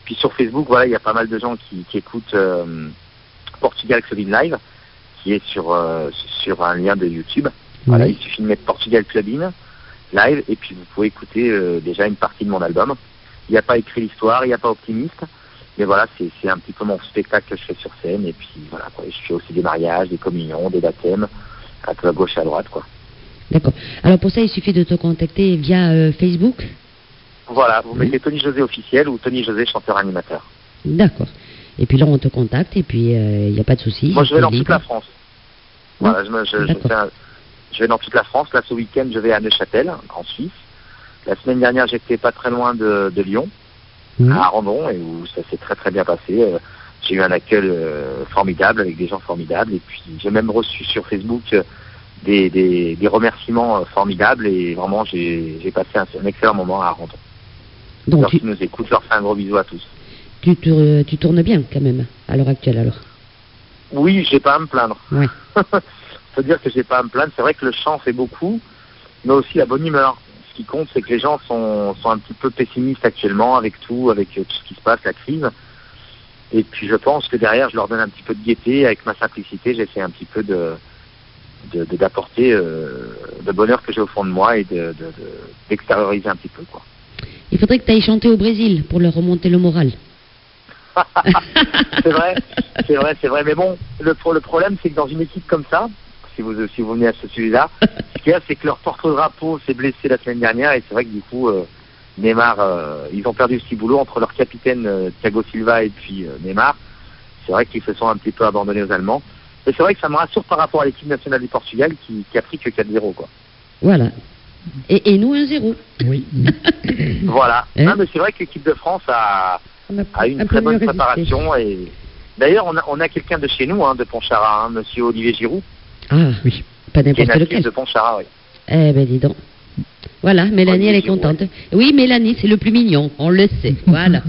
puis sur Facebook, voilà, il y a pas mal de gens qui écoutent Portugal Clubbing Live, qui est sur un lien de YouTube. Voilà, il suffit de mettre Portugal Clubbing Live et puis vous pouvez écouter déjà une partie de mon album. Il n'y a pas écrit l'histoire, il n'y a pas optimiste, mais voilà, c'est un petit peu mon spectacle que je fais sur scène. Et puis voilà, quoi, je fais aussi des mariages, des communions, des baptêmes, un peu à gauche et à droite, quoi. D'accord. Alors pour ça, il suffit de te contacter via Facebook. Voilà, vous mettez Tony José officiel ou Tony José chanteur animateur. D'accord. Et puis là, on te contacte et puis il n'y a pas de souci. Moi, je vais dans toute la France. Voilà, je vais dans toute la France. Là, ce week-end, je vais à Neuchâtel, en Suisse. La semaine dernière, j'étais pas très loin de Lyon, à Arandon, et où ça s'est très très bien passé. J'ai eu un accueil formidable, avec des gens formidables. Et puis, j'ai même reçu sur Facebook des remerciements formidables. Et vraiment, j'ai passé un excellent moment à Arandon. Donc, qui nous écoutent, leur fais un gros bisou à tous. Tu tournes bien quand même, à l'heure actuelle alors? Oui, j'ai pas à me plaindre. Ouais. Faut dire que j'ai pas à me plaindre. C'est vrai que le chant fait beaucoup, mais aussi la bonne humeur. Ce qui compte, c'est que les gens sont un petit peu pessimistes actuellement avec tout ce qui se passe, la crise. Et puis je pense que derrière, je leur donne un petit peu de gaieté. Avec ma simplicité, j'essaie un petit peu d'apporter le bonheur que j'ai au fond de moi et d'extérioriser un petit peu, quoi. Il faudrait que tu ailles chanter au Brésil pour leur remonter le moral. C'est vrai. Mais bon, le problème, c'est que dans une équipe comme ça, si vous venez à ce sujet-là, ce qu'il y a, c'est que leur porte-drapeau s'est blessé la semaine dernière, et c'est vrai que du coup, Neymar, ils ont perdu ce petit boulot entre leur capitaine Thiago Silva et puis Neymar. C'est vrai qu'ils se sont un petit peu abandonnés aux Allemands. Et c'est vrai que ça me rassure par rapport à l'équipe nationale du Portugal qui a pris que 4-0, quoi. Voilà. Et nous 1-0. Oui. Voilà. Hein? Non, mais c'est vrai que l'équipe de France a une un très peu bonne mieux résisté. préparation. Et d'ailleurs, on a quelqu'un de chez nous, de Pontcharrat, monsieur Olivier Giroud, Ah, Oui. pas qui est n'importe natif lequel. de Pontcharrat. Oui. Eh ben, dis donc. Voilà, Mélanie, elle est Giroud, contente. Oui, Mélanie, c'est le plus mignon, on le sait. Voilà.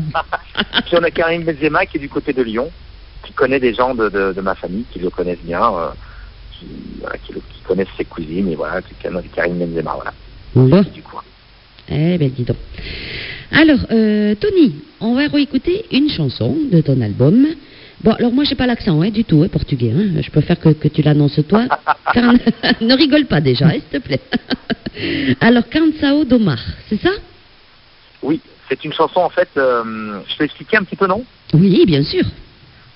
Puis on a Karim Benzema qui est du côté de Lyon, qui connaît des gens de ma famille qui le connaissent bien, qui connaissent ses cousines, et voilà, Karim Benzema, voilà, Bon. du coin. Eh ben, dis donc. Alors, Tony, on va réécouter une chanson de ton album. Bon, alors moi, j'ai pas l'accent, du tout, portugais. Je préfère que tu l'annonces toi. Car ne rigole pas déjà, s'il te plaît. Alors, Cansao do Mar, c'est ça? Oui, c'est une chanson, en fait, je peux expliquer un petit peu, non? Oui, bien sûr.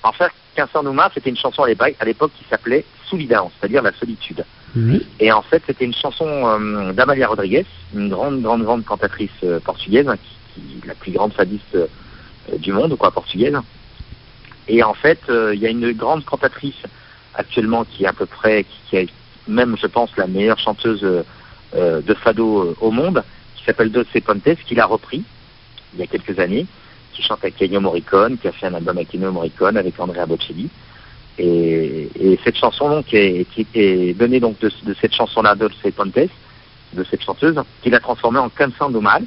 En fait, Quinçan Nouma, c'était une chanson à l'époque qui s'appelait Solidão, c'est-à-dire la solitude. Oui. Et en fait, c'était une chanson d'Amalia Rodrigues, une grande cantatrice portugaise, qui est la plus grande fadiste du monde, portugaise. Et en fait, il y a une grande cantatrice actuellement qui est à peu près, qui est même, je pense, la meilleure chanteuse de fado au monde, qui s'appelle Dulce Pontes, qui l'a repris il y a quelques années, qui chante avec Ennio Morricone, qui a fait un album avec Ennio Morricone, avec Andrea Bocelli. Et cette chanson donc qui est donnée donc de cette chanson-là, Dulce Pontes, de cette chanteuse, qui l'a transformée en Canção do Mar.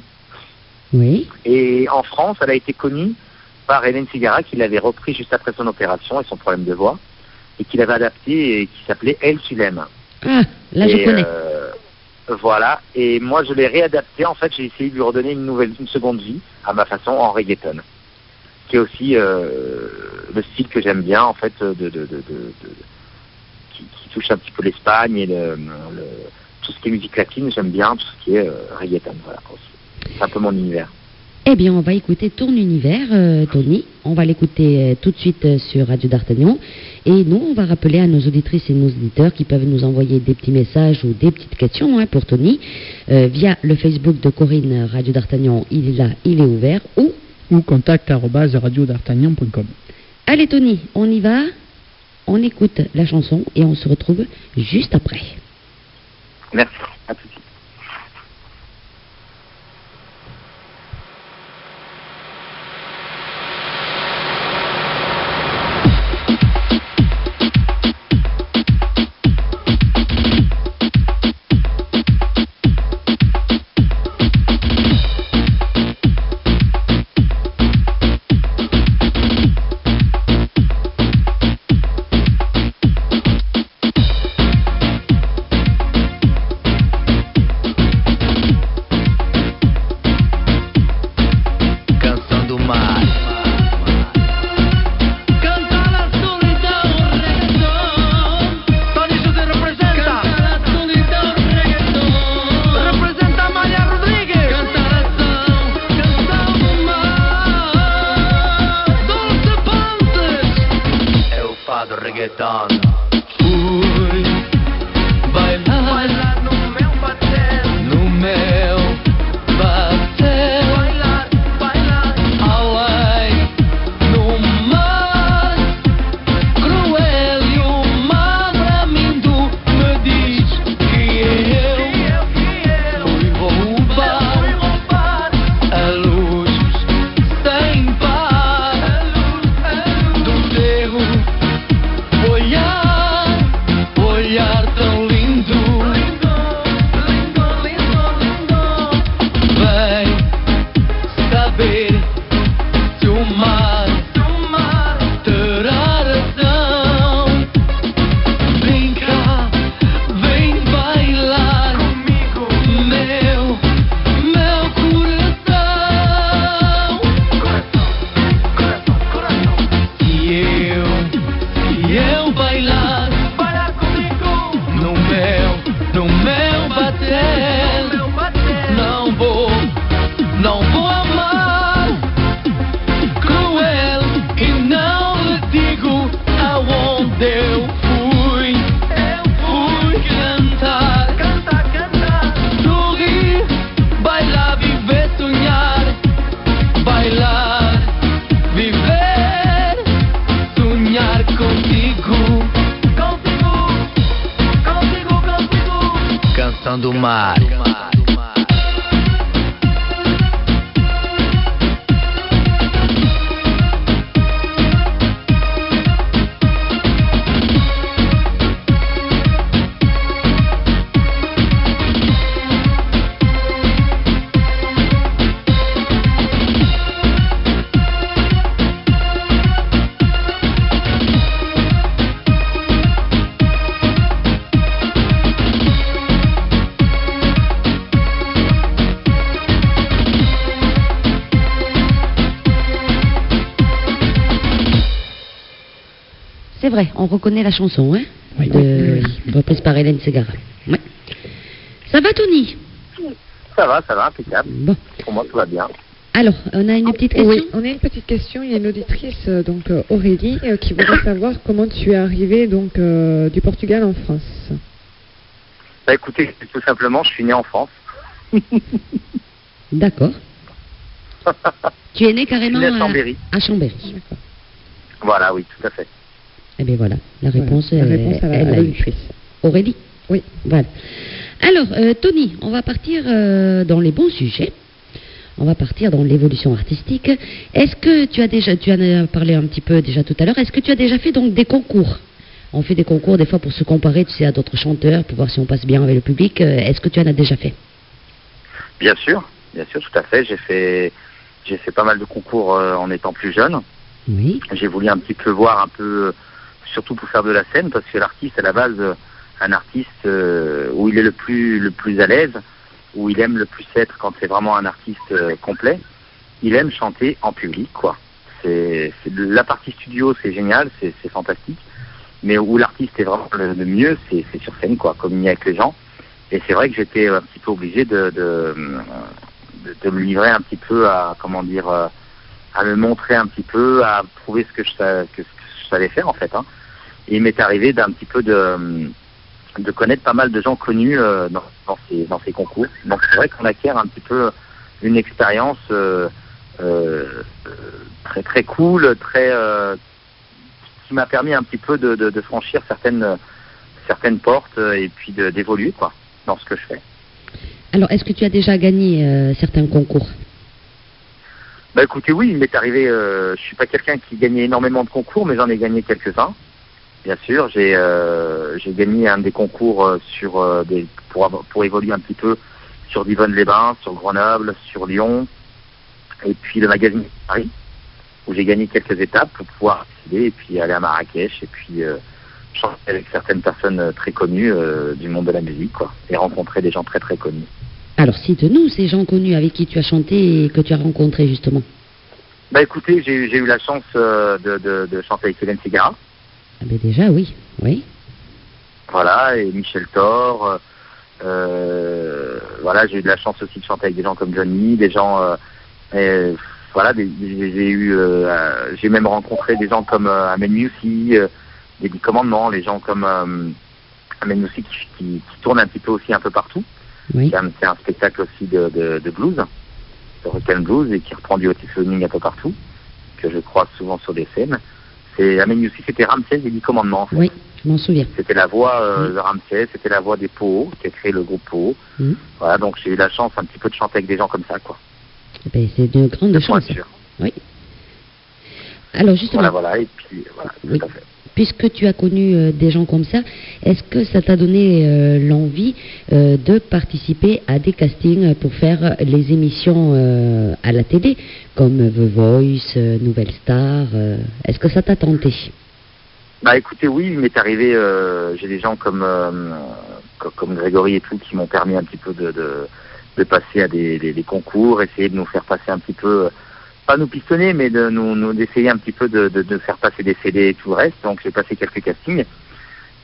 Oui. Et en France, elle a été connue par Hélène Segarra, qui l'avait repris juste après son opération et son problème de voix, et qui l'avait adapté et qui s'appelait El Sulem. Ah, là, je connais. Voilà, et moi je l'ai réadapté, en fait j'ai essayé de lui redonner une seconde vie, à ma façon, en reggaeton, qui est aussi le style que j'aime bien, en fait, qui touche un petit peu l'Espagne et tout ce qui est musique latine, j'aime bien tout ce qui est reggaeton, voilà, aussi. C'est un peu mon univers. Eh bien, on va écouter ton univers, Tony. On va l'écouter tout de suite sur Radio d'Artagnan. Et nous, on va rappeler à nos auditrices et nos auditeurs qui peuvent nous envoyer des petits messages ou des petites questions pour Tony via le Facebook de Corinne Radio d'Artagnan. Il est là, il est ouvert. Ou contact@radiodartagnan.com. Allez, Tony, on y va. On écoute la chanson et on se retrouve juste après. Merci, à tout de suite. Canção do Mar. C'est vrai, on reconnaît la chanson, hein, Oui. reprise par Hélène Ségara. Ouais. Ça va, Tony? Ça va, impeccable. Bon. Pour moi, tout va bien. Alors, on a une petite question? Oui, on a une petite question. Il y a une auditrice, donc Aurélie, qui voudrait savoir comment tu es arrivé donc du Portugal en France. Bah écoutez, tout simplement, je suis né en France. D'accord. Tu es né carrément Je suis né à Chambéry. à Chambéry. D'accord. Voilà, oui, tout à fait. Eh bien voilà, la réponse, Voilà, la réponse à elle l'a eu. l'auditrice. Aurélie? Oui. Voilà. Alors, Tony, on va partir dans les bons sujets. On va partir dans l'évolution artistique. Est-ce que tu en as parlé un petit peu déjà tout à l'heure, est-ce que tu as déjà fait donc des concours? On fait des concours des fois pour se comparer, tu sais, à d'autres chanteurs, pour voir si on passe bien avec le public. Est-ce que tu en as déjà fait? Bien sûr, tout à fait. J'ai fait pas mal de concours en étant plus jeune. Oui. J'ai voulu un petit peu voir surtout pour faire de la scène, parce que l'artiste, à la base, un artiste où il est le plus à l'aise, où il aime le plus être quand c'est vraiment un artiste complet, il aime chanter en public, quoi. La partie studio, c'est génial, c'est fantastique, mais où l'artiste est vraiment le mieux, c'est sur scène, quoi, communier avec les gens. Et c'est vrai que j'étais un petit peu obligé de me livrer un petit peu à, à me montrer un petit peu, à prouver ce que je savais faire, en fait, hein. Et il m'est arrivé d'un petit peu de connaître pas mal de gens connus dans ces concours. Donc c'est vrai qu'on acquiert un petit peu une expérience très très cool, qui m'a permis un petit peu de franchir certaines portes et puis d'évoluer, quoi, dans ce que je fais. Alors, est-ce que tu as déjà gagné certains concours? Bah écoutez, oui, il m'est arrivé, je suis pas quelqu'un qui gagnait énormément de concours, mais j'en ai gagné quelques-uns. Bien sûr, j'ai gagné un des concours pour évoluer un petit peu sur Divonne-les-Bains, sur Grenoble, sur Lyon, et puis le magazine Paris, où j'ai gagné quelques étapes pour pouvoir accéder et puis aller à Marrakech et puis chanter avec certaines personnes très connues du monde de la musique, quoi, et rencontrer des gens très très connus. Alors, cite-nous ces gens connus avec qui tu as chanté et que tu as rencontré justement. Bah écoutez, j'ai eu la chance de chanter avec Hélène Ségara. Ah ben déjà, oui. Voilà, et Michel Thor. Voilà, j'ai eu de la chance aussi de chanter avec des gens comme Johnny, des gens. Voilà, j'ai même rencontré des gens comme Amen Moussi, des 10 Commandements, les gens comme Amen Moussi qui tournent un petit peu aussi un peu partout. Oui. C'est un spectacle aussi de blues, de rock and blues, et qui reprend du Otis Redding un peu partout, que je croise souvent sur des scènes. Et Amen Moussi, c'était Ramsès des 10 Commandements, en fait. Oui, je m'en souviens. C'était la voix de Ramsès, c'était la voix des Poho, qui a créé le groupe Poho. Voilà, donc j'ai eu la chance un petit peu de chanter avec des gens comme ça, quoi. Eh ben, c'est une grande chance. Sûr. Oui. Alors justement. Voilà, et puis voilà, oui. Tout à fait. Puisque tu as connu des gens comme ça, est-ce que ça t'a donné l'envie de participer à des castings pour faire les émissions à la télé, comme The Voice, Nouvelle Star est-ce que ça t'a tenté? Bah écoutez, oui, il m'est arrivé, j'ai des gens comme Grégory et tout qui m'ont permis un petit peu de passer à des concours, essayer de nous faire passer un petit peu, pas nous pistonner, mais d'essayer un petit peu de faire passer des CD et tout le reste. Donc j'ai passé quelques castings.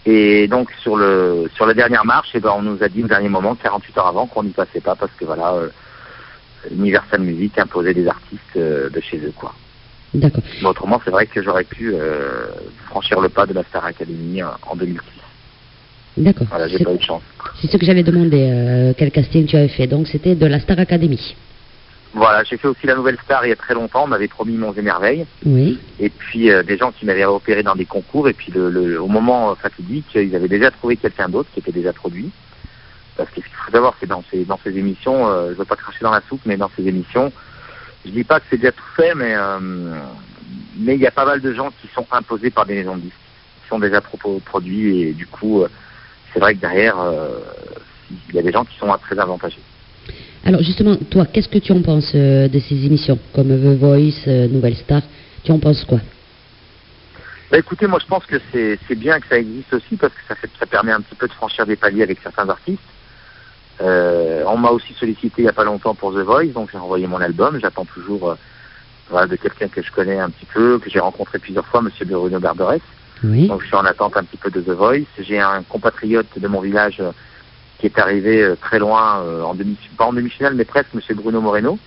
Et donc sur la dernière marche, on nous a dit au dernier moment, 48 heures avant, qu'on n'y passait pas parce que voilà, Universal Music imposait des artistes de chez eux, quoi. D'accord. Mais autrement, c'est vrai que j'aurais pu franchir le pas de la Star Academy en 2006. D'accord. Voilà, j'ai pas eu de chance. C'est ce que j'avais demandé, quel casting tu avais fait. Donc c'était de la Star Academy. Voilà, j'ai fait aussi la Nouvelle Star il y a très longtemps, on m'avait promis Monts et Merveilles. Oui. Et puis des gens qui m'avaient repéré dans des concours, et puis au moment fatidique, ils avaient déjà trouvé quelqu'un d'autre qui était déjà produit. Parce que ce qu'il faut savoir, c'est dans ces émissions, je veux pas cracher dans la soupe, mais dans ces émissions, je dis pas que c'est déjà tout fait, mais il y a pas mal de gens qui sont imposés par des maisons de disques, qui sont déjà produits, et du coup, c'est vrai que derrière, il y a des gens qui sont très avantagés. Alors justement, toi, qu'est-ce que tu en penses de ces émissions, comme The Voice, Nouvelle Star? Tu en penses quoi? Bah écoutez, moi je pense que c'est bien que ça existe aussi, parce que ça permet un petit peu de franchir des paliers avec certains artistes. On m'a aussi sollicité il n'y a pas longtemps pour The Voice, donc j'ai envoyé mon album. J'attends toujours de quelqu'un que je connais un petit peu, que j'ai rencontré plusieurs fois, Monsieur Bruno Berberès, Oui. Donc je suis en attente un petit peu de The Voice. J'ai un compatriote de mon village qui est arrivé très loin, pas en demi-finale, mais presque, monsieur Bruno Moreno,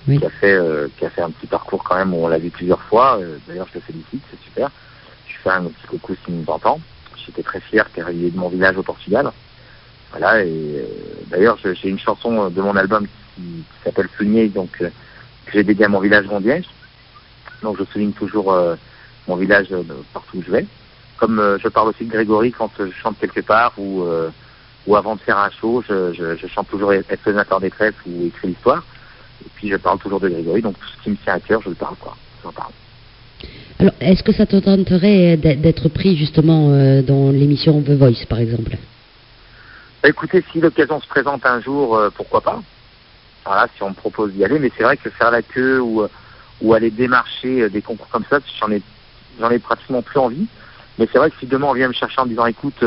Oui. qui a fait un petit parcours quand même où on l'a vu plusieurs fois. D'ailleurs, je le félicite, c'est super. Je fais un petit coucou s'il nous entend. J'étais très fier qu'il est arrivé de mon village au Portugal. Voilà, et d'ailleurs, j'ai une chanson de mon album qui s'appelle Sounier, donc que j'ai dédié à mon village Gondiège. Donc je souligne toujours mon village partout où je vais. Comme je parle aussi de Grégory quand je chante quelque part ou avant de faire un show, je chante toujours SOS en détresse ou Écrit l'histoire. Et puis je parle toujours de Grégory, donc tout ce qui me tient à cœur, je le parle, quoi. J'en parle. Alors, est-ce que ça te tenterait d'être pris justement dans l'émission The Voice, par exemple? Bah, écoutez, si l'occasion se présente un jour, pourquoi pas. Voilà, si on me propose d'y aller, mais c'est vrai que faire la queue ou aller démarcher des concours comme ça, j'en ai pratiquement plus envie. Mais c'est vrai que si demain on vient me chercher en me disant, écoute,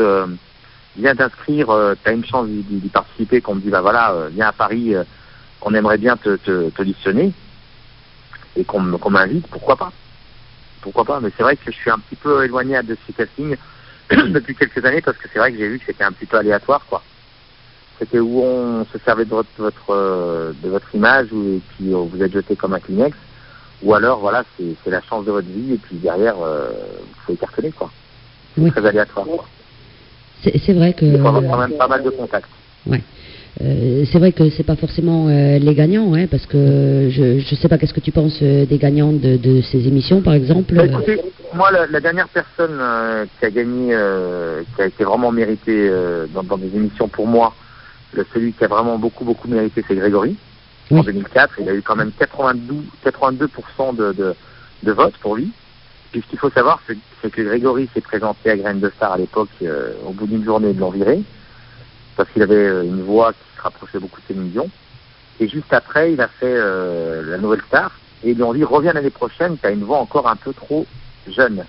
viens t'inscrire, t'as une chance d'y participer, qu'on me dit, bah voilà, viens à Paris, on aimerait bien te auditionner, et qu'on m'invite, pourquoi pas. Pourquoi pas, mais c'est vrai que je suis un petit peu éloigné de ces castings depuis quelques années, parce que c'est vrai que j'ai vu que c'était un petit peu aléatoire, quoi. C'était où on se servait de votre image, et puis vous êtes jeté comme un Kleenex, ou alors, voilà, c'est la chance de votre vie, et puis derrière, vous pouvez cartonner, quoi. C'est Oui. très aléatoire, quoi. C'est vrai que... Il faut avoir quand même pas mal de contacts. Ouais. C'est vrai que c'est pas forcément les gagnants, hein, parce que je sais pas qu'est-ce que tu penses des gagnants de ces émissions, par exemple. Bah, écoutez, moi, la dernière personne qui a gagné, qui a été vraiment méritée dans des émissions pour moi, celui qui a vraiment beaucoup mérité, c'est Grégory. Oui. En 2004, il a eu quand même 82% de votes pour lui. Puis ce qu'il faut savoir, c'est que Grégory s'est présenté à Graines de Star à l'époque, au bout d'une journée de l'ont viré, parce qu'il avait une voix qui se rapprochait beaucoup de Céline Dion. Et juste après, il a fait la Nouvelle Star, et ils lui ont dit, reviens l'année prochaine, tu as une voix encore un peu trop jeune.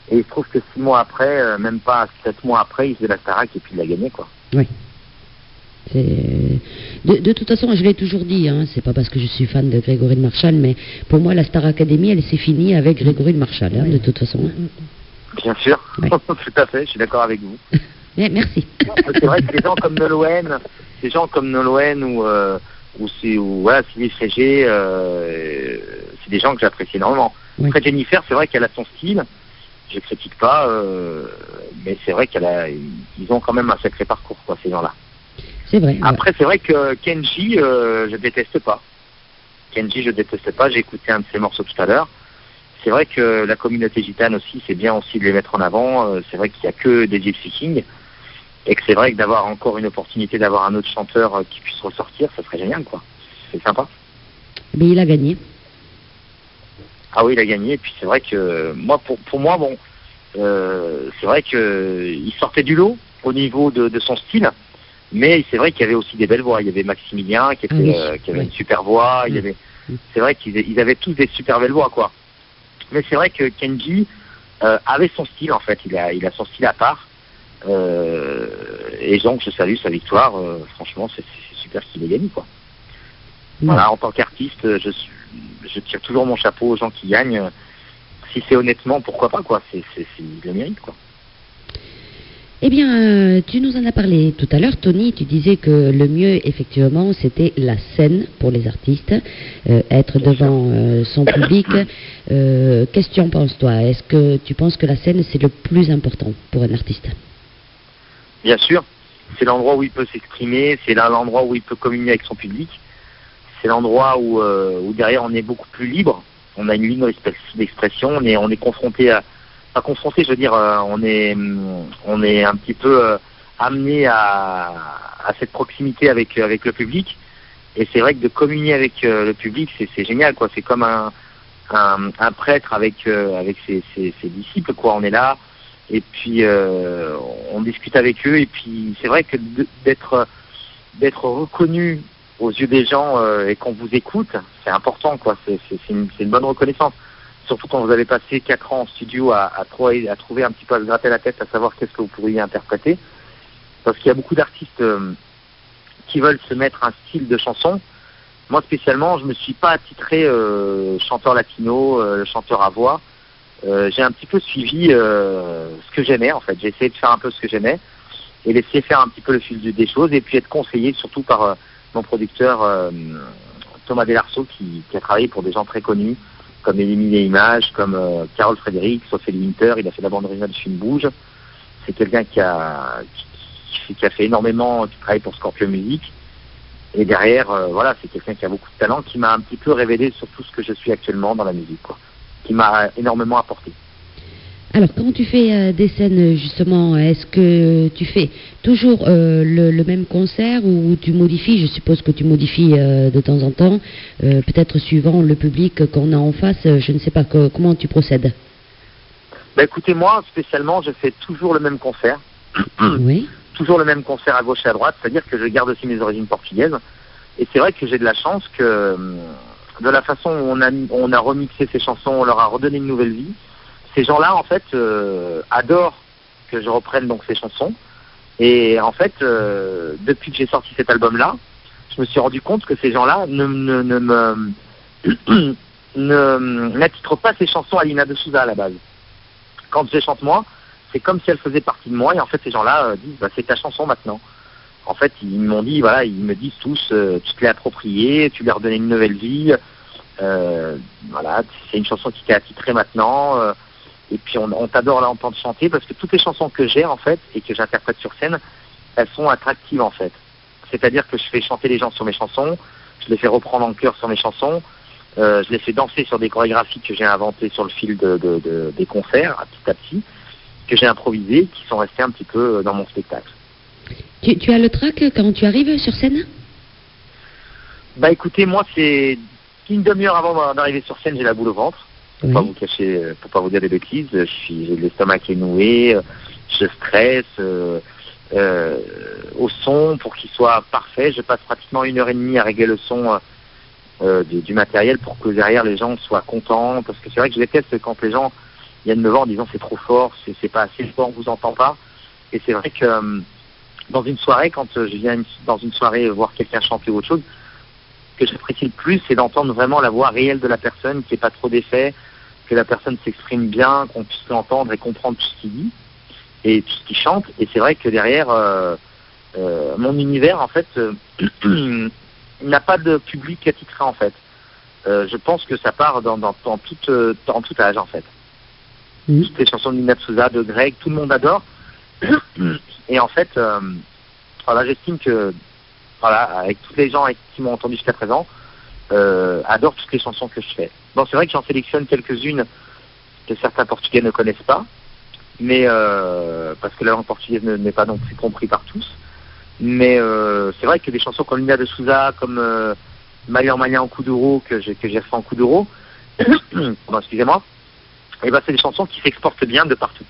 Et il se trouve que 6 mois après, même pas 7 mois après, il faisait la Starac et puis il a gagné, quoi. Oui. De toute façon, je l'ai toujours dit, hein, c'est pas parce que je suis fan de Grégory de Marchal, mais pour moi, la Star Academy, elle s'est finie avec Grégory de Marchal, hein, de toute façon. Bien sûr, Oui. tout à fait, je suis d'accord avec vous. Merci. C'est vrai que des gens comme Nolwenn ou Sylvie Frégé, c'est des gens que j'apprécie énormément. Oui. Après Jennifer, c'est vrai qu'elle a son style, je critique pas, mais c'est vrai ils ont quand même un sacré parcours, quoi, ces gens-là. C'est vrai. Après, c'est vrai que Kenji, je déteste pas. J'ai écouté un de ses morceaux tout à l'heure. C'est vrai que la communauté gitane aussi, c'est bien aussi de les mettre en avant. C'est vrai qu'il n'y a que des Gypsy Kings. Et que c'est vrai que d'avoir encore une opportunité d'avoir un autre chanteur qui puisse ressortir, ça serait génial, quoi. C'est sympa. Mais il a gagné. Ah oui, il a gagné. Et puis c'est vrai que moi, pour moi, bon, c'est vrai que il sortait du lot au niveau de son style. Mais c'est vrai qu'il y avait aussi des belles voix. Il y avait Maximilien qui avait une super voix. C'est vrai qu'ils avaient tous des super belles voix, quoi. Mais c'est vrai que Kenji avait son style, en fait. Il a son style à part. Et donc je salue sa victoire. Franchement, c'est super qu'il ait gagné, quoi. Voilà, en tant qu'artiste, je tire toujours mon chapeau aux gens qui gagnent. Si c'est honnêtement, pourquoi pas, quoi. Il le mérite, quoi. Eh bien, tu nous en as parlé tout à l'heure, Tony. Tu disais que le mieux, effectivement, c'était la scène pour les artistes, être devant son public. Qu'est-ce que tu en penses, toi? Est-ce que tu penses que la scène, c'est le plus important pour un artiste? Bien sûr. C'est l'endroit où il peut s'exprimer, c'est là l'endroit où il peut communier avec son public. C'est l'endroit où derrière, on est beaucoup plus libre. On a une ligne d'expression, on est confronté à... Pas confronté, je veux dire, on est un petit peu amené à cette proximité avec le public. Et c'est vrai que de communier avec le public, c'est génial, quoi. C'est comme un prêtre avec ses disciples, quoi. On est là et puis on discute avec eux. Et puis c'est vrai que d'être reconnu aux yeux des gens et qu'on vous écoute, c'est important, quoi. C'est une bonne reconnaissance. Surtout quand vous avez passé 4 ans en studio à trouver un petit peu, à se gratter la tête, à savoir qu'est-ce que vous pourriez interpréter. Parce qu'il y a beaucoup d'artistes qui veulent se mettre un style de chanson. Moi spécialement, je me suis pas attitré chanteur latino, chanteur à voix. j'ai un petit peu suivi ce que j'aimais en fait. J'ai essayé de faire un peu ce que j'aimais et laisser faire un petit peu le fil des choses et puis être conseillé surtout par mon producteur Thomas Delarceau qui a travaillé pour des gens très connus comme Élimine et Images, comme Carole Frédéric, Sophie Winter, il a fait la bande originale du film Bouge. C'est quelqu'un qui a fait énormément, qui travaille pour Scorpio Music. Et derrière, voilà, c'est quelqu'un qui a beaucoup de talent, qui m'a un petit peu révélé sur tout ce que je suis actuellement dans la musique, quoi. Qui m'a énormément apporté. Alors, quand tu fais des scènes, justement, est-ce que tu fais toujours le même concert ou tu modifies? Je suppose que tu modifies de temps en temps, peut-être suivant le public qu'on a en face, je ne sais pas, comment tu procèdes? Bah écoutez, moi, spécialement, je fais toujours le même concert. Oui. Toujours le même concert à gauche et à droite, c'est-à-dire que je garde aussi mes origines portugaises. Et c'est vrai que j'ai de la chance que, de la façon où on a remixé ces chansons, on leur a redonné une nouvelle vie. Ces gens-là, en fait, adorent que je reprenne donc ces chansons. Et en fait, depuis que j'ai sorti cet album-là, je me suis rendu compte que ces gens-là n'attitrent pas ces chansons à Lina de Souza à la base. Quand je chante moi, c'est comme si elle faisait partie de moi. Et en fait, ces gens-là disent, bah, c'est ta chanson maintenant. En fait, ils m'ont dit, voilà, ils me disent tous, tu te l'es approprié, tu lui as redonné une nouvelle vie. Voilà, c'est une chanson qui t'est attitrée maintenant. Et puis on t'adore là entendre chanter parce que toutes les chansons que j'ai en fait et que j'interprète sur scène, elles sont attractives en fait. C'est-à-dire que je fais chanter les gens sur mes chansons, je les fais reprendre en chœur sur mes chansons, je les fais danser sur des chorégraphies que j'ai inventées sur le fil des concerts, à petit, que j'ai improvisées, qui sont restées un petit peu dans mon spectacle. Tu as le trac quand tu arrives sur scène? Bah écoutez, moi c'est une demi-heure avant d'arriver sur scène, j'ai la boule au ventre. Pour pas vous cacher, pour pas vous dire des bêtises, j'ai l'estomac qui est noué, je stresse au son pour qu'il soit parfait. Je passe pratiquement 1h30 à régler le son du matériel pour que derrière les gens soient contents. Parce que c'est vrai que je déteste quand les gens viennent me voir en disant c'est trop fort, c'est pas assez fort, on vous entend pas. Et c'est vrai que dans une soirée, quand je viens dans une soirée voir quelqu'un chanter ou autre chose, ce que j'apprécie le plus, c'est d'entendre vraiment la voix réelle de la personne, qui n'est pas trop d'effet, que la personne s'exprime bien, qu'on puisse l'entendre et comprendre tout ce qu'il dit et tout ce qu'il chante. Et c'est vrai que derrière, mon univers, en fait, n'a pas de public attitré, en fait. Je pense que ça part dans tout âge, en fait. Toutes les chansons de Lina de Souza, de Greg, tout le monde adore. Et en fait, voilà, j'estime que voilà, avec tous les gens qui m'ont entendu jusqu'à présent, adorent toutes les chansons que je fais. Bon, c'est vrai que j'en sélectionne quelques-unes que certains Portugais ne connaissent pas, mais parce que la langue portugaise n'est pas non plus comprise par tous. Mais c'est vrai que des chansons comme Lina de Souza, comme Malian en Kuduro, que j'ai fait en Kuduro, bon, excusez-moi, et ben c'est des chansons qui s'exportent bien de partout.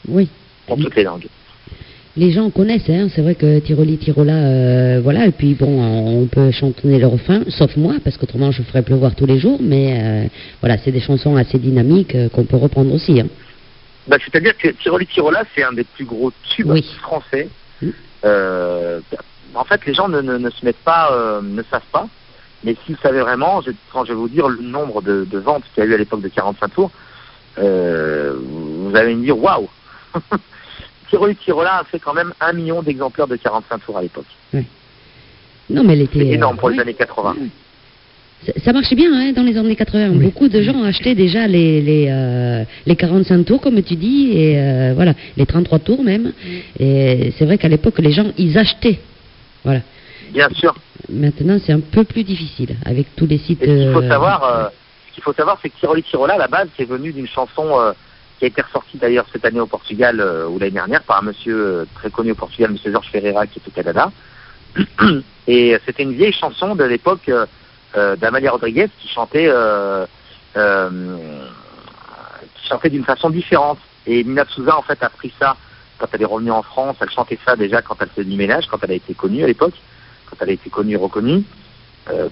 Oui. Dans toutes les langues. Les gens connaissent, hein, c'est vrai que Tiroli, Tirola, voilà, et puis bon, on peut chantonner le refrain, sauf moi, parce qu'autrement je ferais pleuvoir tous les jours, mais voilà, c'est des chansons assez dynamiques qu'on peut reprendre aussi. Hein. Bah, c'est-à-dire que Tiroli, Tirola, c'est un des plus gros tubes français. En fait, les gens ne se mettent pas, ne savent pas, mais s'ils savaient vraiment, quand je vais vous dire le nombre de ventes qu'il y a eu à l'époque de 45 tours, vous allez me dire, waouh. Tiroli Tirola a fait quand même 1 million d'exemplaires de 45 tours à l'époque. Oui. Non, mais elle était... C'est énorme pour les années 80. Ça marchait bien hein, dans les années 80. Oui. Beaucoup de gens achetaient déjà les 45 tours, comme tu dis, et voilà, les 33 tours même. Et c'est vrai qu'à l'époque, les gens, ils achetaient. Voilà. Bien sûr. Maintenant, c'est un peu plus difficile avec tous les sites... Et ce qu'il faut savoir, c'est que Tiroli Tirola, à la base, c'est venu d'une chanson... qui a été ressorti d'ailleurs cette année au Portugal ou l'année dernière par un monsieur très connu au Portugal, monsieur Jorge Ferreira, qui est au Canada. Et c'était une vieille chanson de l'époque d'Amalia Rodriguez qui chantait d'une façon différente. Et Lina de Souza en fait a pris ça quand elle est revenue en France. Elle chantait ça déjà quand elle faisait du ménage, quand elle a été connue à l'époque, quand elle a été connue et reconnue,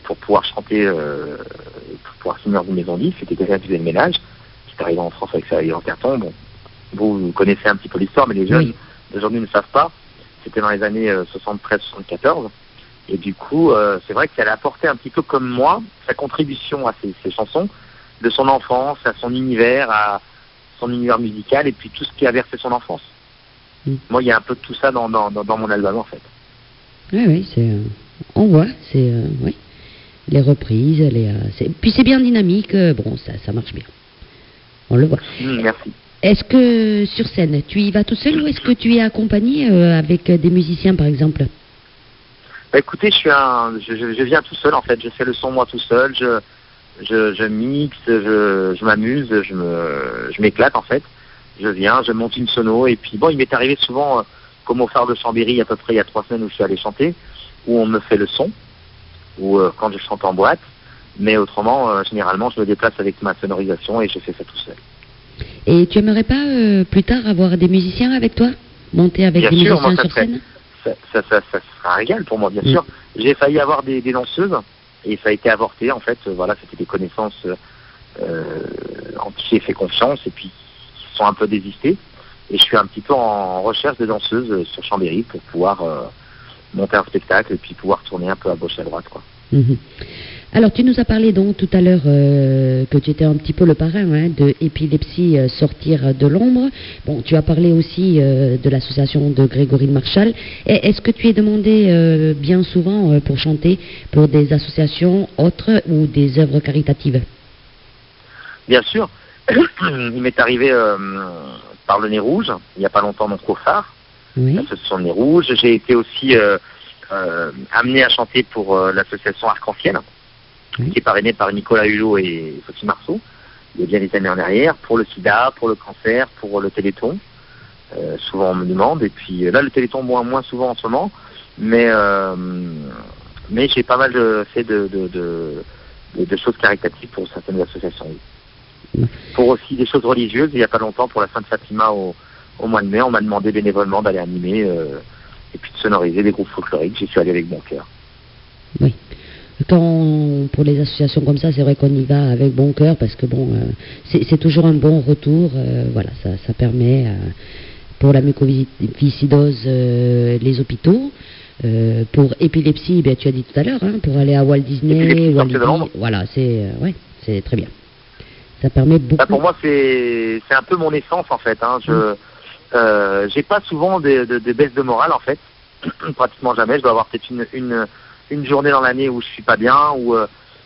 pour pouvoir chanter, pour pouvoir signer une maison 10. C'était quelqu'un qui faisait le ménage. Arrivé en France avec ça en carton. Bon, vous connaissez un petit peu l'histoire, mais les jeunes d'aujourd'hui ne savent pas. C'était dans les années 73-74. Et du coup, c'est vrai qu'elle a apporté un petit peu comme moi sa contribution à ces chansons. de son enfance, à son univers musical, et puis tout ce qui a versé son enfance. Moi, il y a un peu de tout ça dans mon album, en fait. Oui, on voit, oui, les reprises, puis c'est bien dynamique, bon, ça marche bien. On le voit. Merci. Est-ce que sur scène, tu y vas tout seul ou est-ce que tu es accompagné avec des musiciens, par exemple? Bah, écoutez, je viens tout seul, en fait. Je fais le son moi tout seul, je mixe, je m'amuse, je m'éclate, en fait. Je viens, je monte une sono, et puis bon, il m'est arrivé souvent, comme au Phare de Chambéry, à peu près il y a 3 semaines où je suis allé chanter, où on me fait le son, ou quand je chante en boîte, mais autrement, généralement, je me déplace avec ma sonorisation et je fais ça tout seul. Et tu aimerais pas plus tard avoir des musiciens avec toi? Monter avec bien des sûr, musiciens moi, sur scène? Ça sera un régal pour moi, bien sûr. J'ai failli avoir des danseuses, et ça a été avorté, en fait. Voilà, c'était des connaissances en qui j'ai fait confiance, et puis qui sont un peu désistées. Et je suis un petit peu en recherche de danseuses sur Chambéry pour pouvoir monter un spectacle et puis pouvoir tourner un peu à gauche à droite, quoi. Alors, tu nous as parlé donc tout à l'heure que tu étais un petit peu le parrain de Épilepsie Sortir de l'ombre. Bon, tu as parlé aussi de l'association de Grégory Marchal. Est-ce que tu es demandé bien souvent pour chanter pour des associations autres ou des œuvres caritatives? Bien sûr. Il m'est arrivé par le Nez Rouge, il n'y a pas longtemps, donc au Phare, l'association Nez Rouge. J'ai été aussi amené à chanter pour l'association Arc-en-Ciel, qui est parrainée par Nicolas Hulot et Sophie Marceau, il y a bien des années en arrière, pour le sida, pour le cancer, pour le Téléthon. Souvent on me demande, et puis là le Téléthon moins souvent en ce moment, mais j'ai pas mal fait de choses caritatives pour certaines associations. Pour aussi des choses religieuses, il n'y a pas longtemps, pour la Sainte Fatima au mois de mai, on m'a demandé bénévolement d'aller animer et puis de sonoriser des groupes folkloriques. J'y suis allé avec bon cœur. Oui. Pour les associations comme ça, c'est vrai qu'on y va avec bon cœur parce que bon, c'est toujours un bon retour. Voilà, ça permet pour la mucoviscidose les hôpitaux. Pour épilepsie, ben, tu as dit tout à l'heure, pour aller à Walt Disney, voilà, c'est très bien. Ça permet beaucoup. Pour moi, c'est un peu mon essence en fait. J'ai pas souvent de baisse de morale en fait, pratiquement jamais. Je dois avoir peut-être une journée dans l'année où je suis pas bien, ou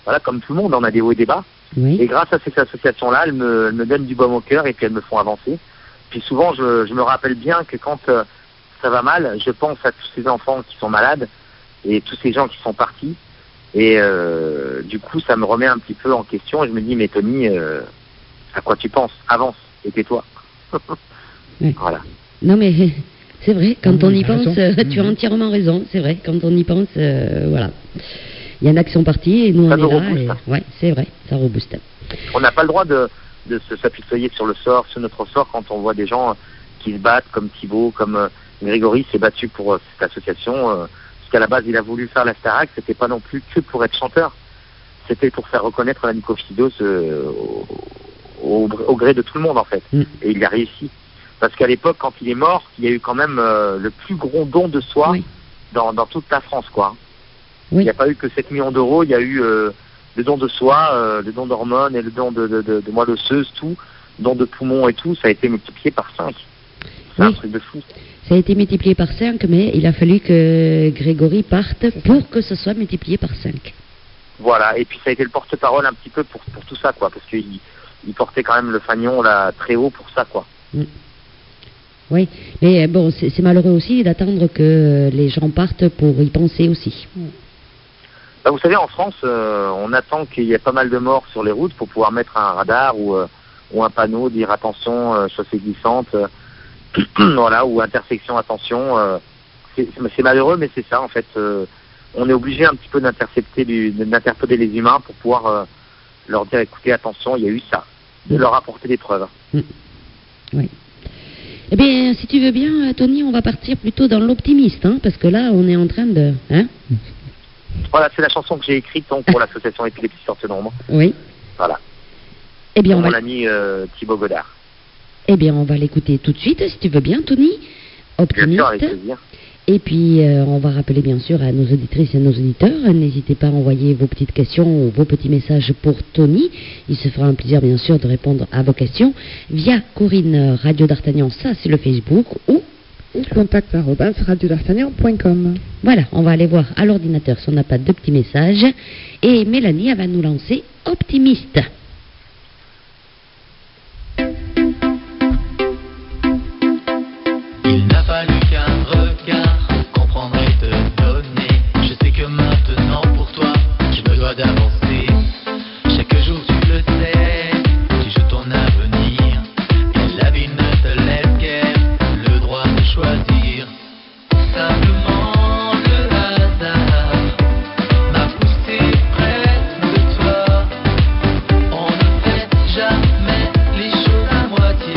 voilà, comme tout le monde, on a des hauts et des bas. Et grâce à ces associations-là, elles me donnent du baume au cœur et puis elles me font avancer. Puis souvent, je me rappelle bien que quand ça va mal, je pense à tous ces enfants qui sont malades et tous ces gens qui sont partis. Et du coup, ça me remet un petit peu en question et je me dis, mais Tony, à quoi tu penses? Avance et tais-toi. Voilà. Non mais c'est vrai, quand on y pense, tu as entièrement raison, c'est vrai, quand on y pense, voilà. Il y en a qui sont partis et nous ça on est là. Rebooste. Ouais, c'est vrai, ça rebooste. On n'a pas le droit de s'apitoyer sur le sort, sur notre sort, quand on voit des gens qui se battent, comme Thibaut, comme Grégory s'est battu pour cette association. Parce qu'à la base, il a voulu faire la Starac, c'était pas non plus que pour être chanteur. C'était pour faire reconnaître la mucoviscidose au gré de tout le monde, en fait. Et il y a réussi. Parce qu'à l'époque, quand il est mort, il y a eu quand même le plus gros don de soi dans toute la France, quoi. Il n'y a pas eu que 7 millions d'euros, il y a eu le don de soi, le don d'hormones et le don de moelle osseuse, tout, don de poumons et tout, ça a été multiplié par 5. C'est un truc de fou. Ça a été multiplié par 5, mais il a fallu que Grégory parte pour que ce soit multiplié par 5. Voilà, et puis ça a été le porte-parole un petit peu pour tout ça, quoi, parce qu'il portait quand même le fanion là très haut pour ça, quoi. Oui, mais bon, c'est malheureux aussi d'attendre que les gens partent pour y penser aussi. Bah, vous savez, en France, on attend qu'il y ait pas mal de morts sur les routes pour pouvoir mettre un radar ou un panneau, dire attention, chaussée glissante, voilà, ou intersection, attention. C'est malheureux, mais c'est ça, en fait. On est obligé un petit peu d'interpeller les humains pour pouvoir leur dire, écoutez, attention, il y a eu ça, de leur apporter des preuves. Oui. Eh bien, si tu veux bien, Tony, on va partir plutôt dans l'optimiste, parce que là, on est en train de... Voilà, c'est la chanson que j'ai écrite donc, pour l'association Épilepsie Sortir de l'ombre. Oui. Voilà. Eh bien, mon ami Thibaut Godard. Eh bien, on va l'écouter tout de suite, si tu veux bien, Tony. Optimiste. Bien sûr, avec plaisir. Et puis, on va rappeler bien sûr à nos auditrices et à nos auditeurs, n'hésitez pas à envoyer vos petites questions ou vos petits messages pour Tony. Il se fera un plaisir bien sûr de répondre à vos questions via Corinne Radio d'Artagnan, ça c'est le Facebook, ou contact@radiodartagnan.com. Voilà, on va aller voir à l'ordinateur si on n'a pas de petits messages. Et Mélanie, elle va nous lancer Optimiste. Il n'a fallu qu'un regard pour comprendre et te donner. Je sais que maintenant pour toi, je me dois d'avancer. Chaque jour tu le sais, tu joues ton avenir. Et la vie ne te laisse guère le droit de choisir. Simplement le hasard m'a poussé près de toi. On ne fait jamais les choses à moitié.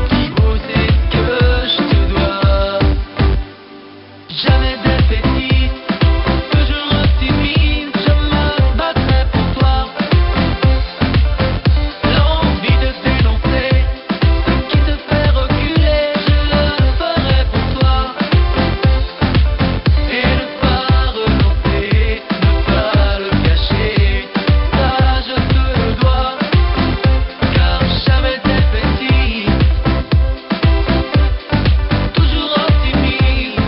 Thibaut, c'est ce que je te dois. Jamais défaitiste, toujours optimiste, je me battrai pour toi. L'envie de dénoncer ce qui te fait reculer, je le ferai pour toi. Et ne pas renoncer, ne pas le cacher, ça je te le dois. Car jamais défaitiste, toujours optimiste.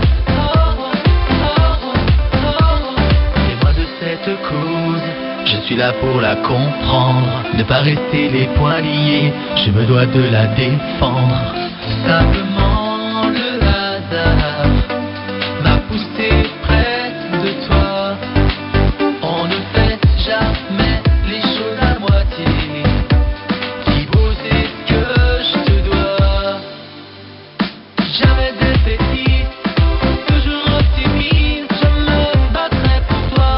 Et moi de cette cause, je suis là pour la comprendre. Ne pas rester les poings liés, je me dois de la défendre. Simplement le hasard m'a poussé près de toi. On ne fait jamais les choses à moitié. Thibaut, c'est ce que je te dois. Jamais défaitiste, toujours optimiste, je me battrai pour toi.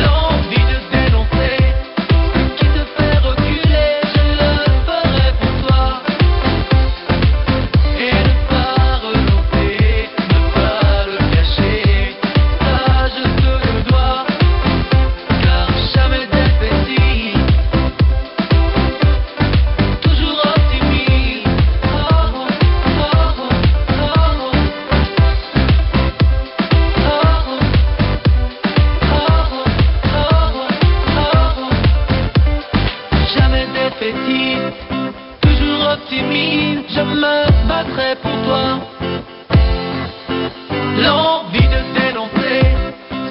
L'envie de dénoncer ce qui te fait reculer, je le ferai pour toi. Et ne pas renoncer, ne pas le cacher, ça je te le dois. Car jamais défaitiste, toujours optimiste. Jamais défaitiste, toujours optimiste, je me battrai pour toi. L'envie de dénoncer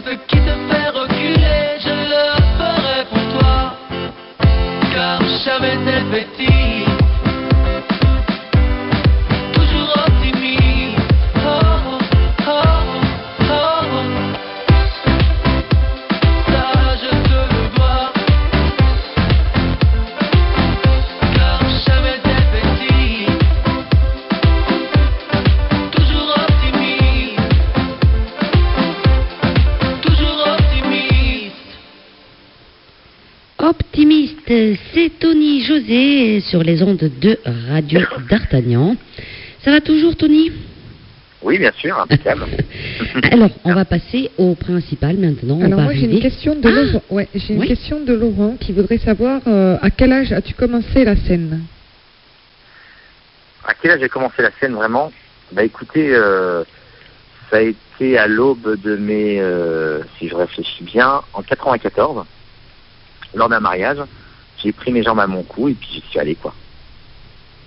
ce qui te fait reculer, je le ferai pour toi. Car jamais défaitiste, toujours optimiste. Ça je te le dois. Car jamais défaitiste, toujours optimiste. Toujours optimiste. Optimiste, c'est Tony José sur les ondes de Radio d'Artagnan. Ça va toujours, Tony? Oui, bien sûr, impeccable. Alors, on va passer au principal maintenant. Alors on va moi j'ai une arriver. question de Laurent. Ouais, j'ai une Oui. question de Laurent qui voudrait savoir à quel âge as-tu commencé la scène? À quel âge j'ai commencé la scène vraiment? Bah écoutez, ça a été à l'aube de mes, si je réfléchis bien, en 94, lors d'un mariage. J'ai pris mes jambes à mon cou et puis j'y suis allé quoi.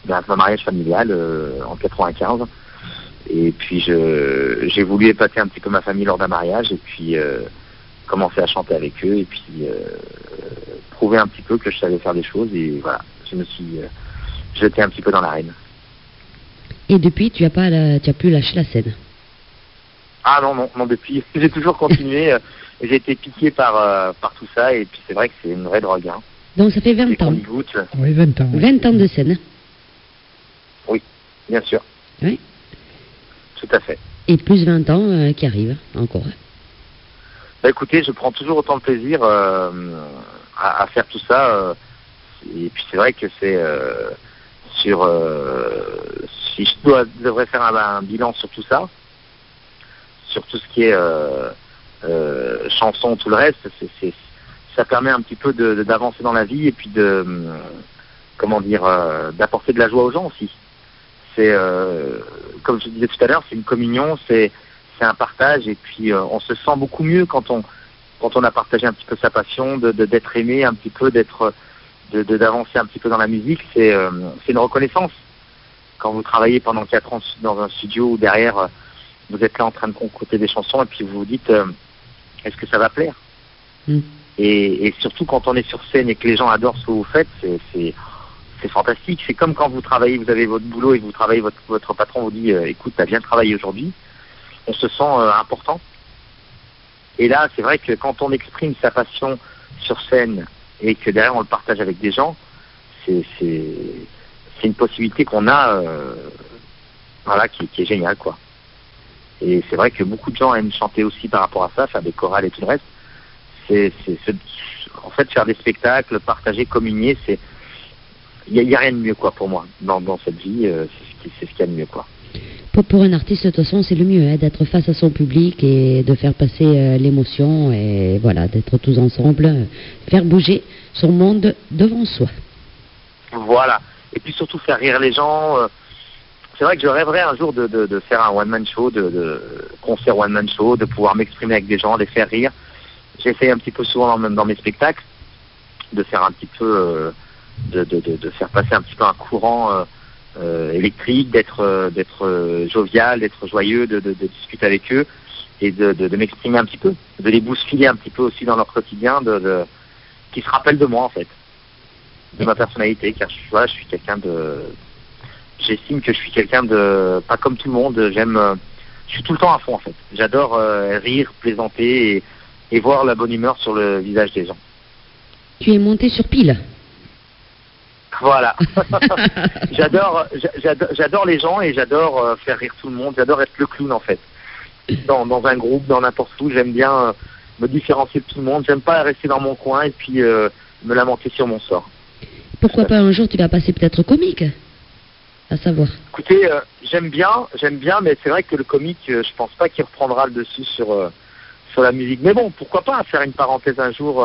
Dans un mariage familial en 95. Et puis j'ai voulu épater un petit peu ma famille lors d'un mariage et puis commencer à chanter avec eux et puis prouver un petit peu que je savais faire des choses et voilà, je me suis jeté un petit peu dans l'arène. Et depuis, tu as pu lâcher la scène. Ah non, depuis, j'ai toujours continué. J'ai été piqué par tout ça et puis c'est vrai que c'est une vraie drogue. Hein. Donc ça fait 20 Et qu'on ans. y goûte, Oui, 20 ans. oui. 20 ans de scène. bien sûr, Oui. tout à fait. Et plus 20 ans qui arrivent encore. Bah écoutez, je prends toujours autant de plaisir à faire tout ça. Et puis c'est vrai que c'est si je devrais faire un bilan sur tout ça, sur tout ce qui est chanson, tout le reste, ça permet un petit peu d'avancer dans la vie et puis d'apporter de la joie aux gens aussi. c'est comme je disais tout à l'heure, c'est une communion, c'est un partage, et puis on se sent beaucoup mieux quand on a partagé un petit peu sa passion, d'être aimé un petit peu, d'avancer un petit peu dans la musique. C'est une reconnaissance. Quand vous travaillez pendant 4 ans dans un studio où derrière vous êtes là en train de concocter des chansons, et puis vous vous dites est-ce que ça va plaire? Et surtout quand on est sur scène et que les gens adorent ce que vous faites, c'est fantastique. C'est comme quand vous travaillez, vous avez votre boulot et vous travaillez, votre patron vous dit écoute, t'as bien travaillé aujourd'hui. On se sent important. Et là, c'est vrai que quand on exprime sa passion sur scène et que derrière on le partage avec des gens, c'est une possibilité qu'on a, voilà, qui est géniale, quoi. Et c'est vrai que beaucoup de gens aiment chanter aussi par rapport à ça, faire des chorales et tout le reste. En fait, faire des spectacles, partager, communier, il y a rien de mieux, quoi, pour moi dans cette vie. C'est ce qu'il y a de mieux, quoi. Pour un artiste, de toute façon, c'est le mieux, hein, d'être face à son public et de faire passer l'émotion, et voilà, d'être tous ensemble, faire bouger son monde devant soi. Voilà. Et puis surtout faire rire les gens. C'est vrai que je rêverais un jour de faire un one-man show, de concert one-man show, de pouvoir m'exprimer avec des gens, les faire rire. J'essaie un petit peu souvent dans mes spectacles de faire un petit peu, de faire passer un petit peu un courant électrique, d'être jovial, d'être joyeux, de discuter avec eux et de m'exprimer un petit peu, de les bousculer un petit peu aussi dans leur quotidien, qui se rappellent de moi en fait, de ma personnalité, car je suis quelqu'un j'estime que je suis quelqu'un de pas comme tout le monde. Je suis tout le temps à fond en fait. J'adore rire, plaisanter et voir la bonne humeur sur le visage des gens. Tu es monté sur pile. Voilà. J'adore les gens et j'adore faire rire tout le monde. J'adore être le clown en fait. Dans un groupe, dans n'importe où, j'aime bien me différencier de tout le monde. J'aime pas rester dans mon coin et puis me lamenter sur mon sort. Pourquoi pas un jour tu vas passer peut-être comique, à savoir. Écoutez, j'aime bien, mais c'est vrai que le comique, je pense pas qu'il reprendra le dessus sur la musique. Mais bon, pourquoi pas faire une parenthèse un jour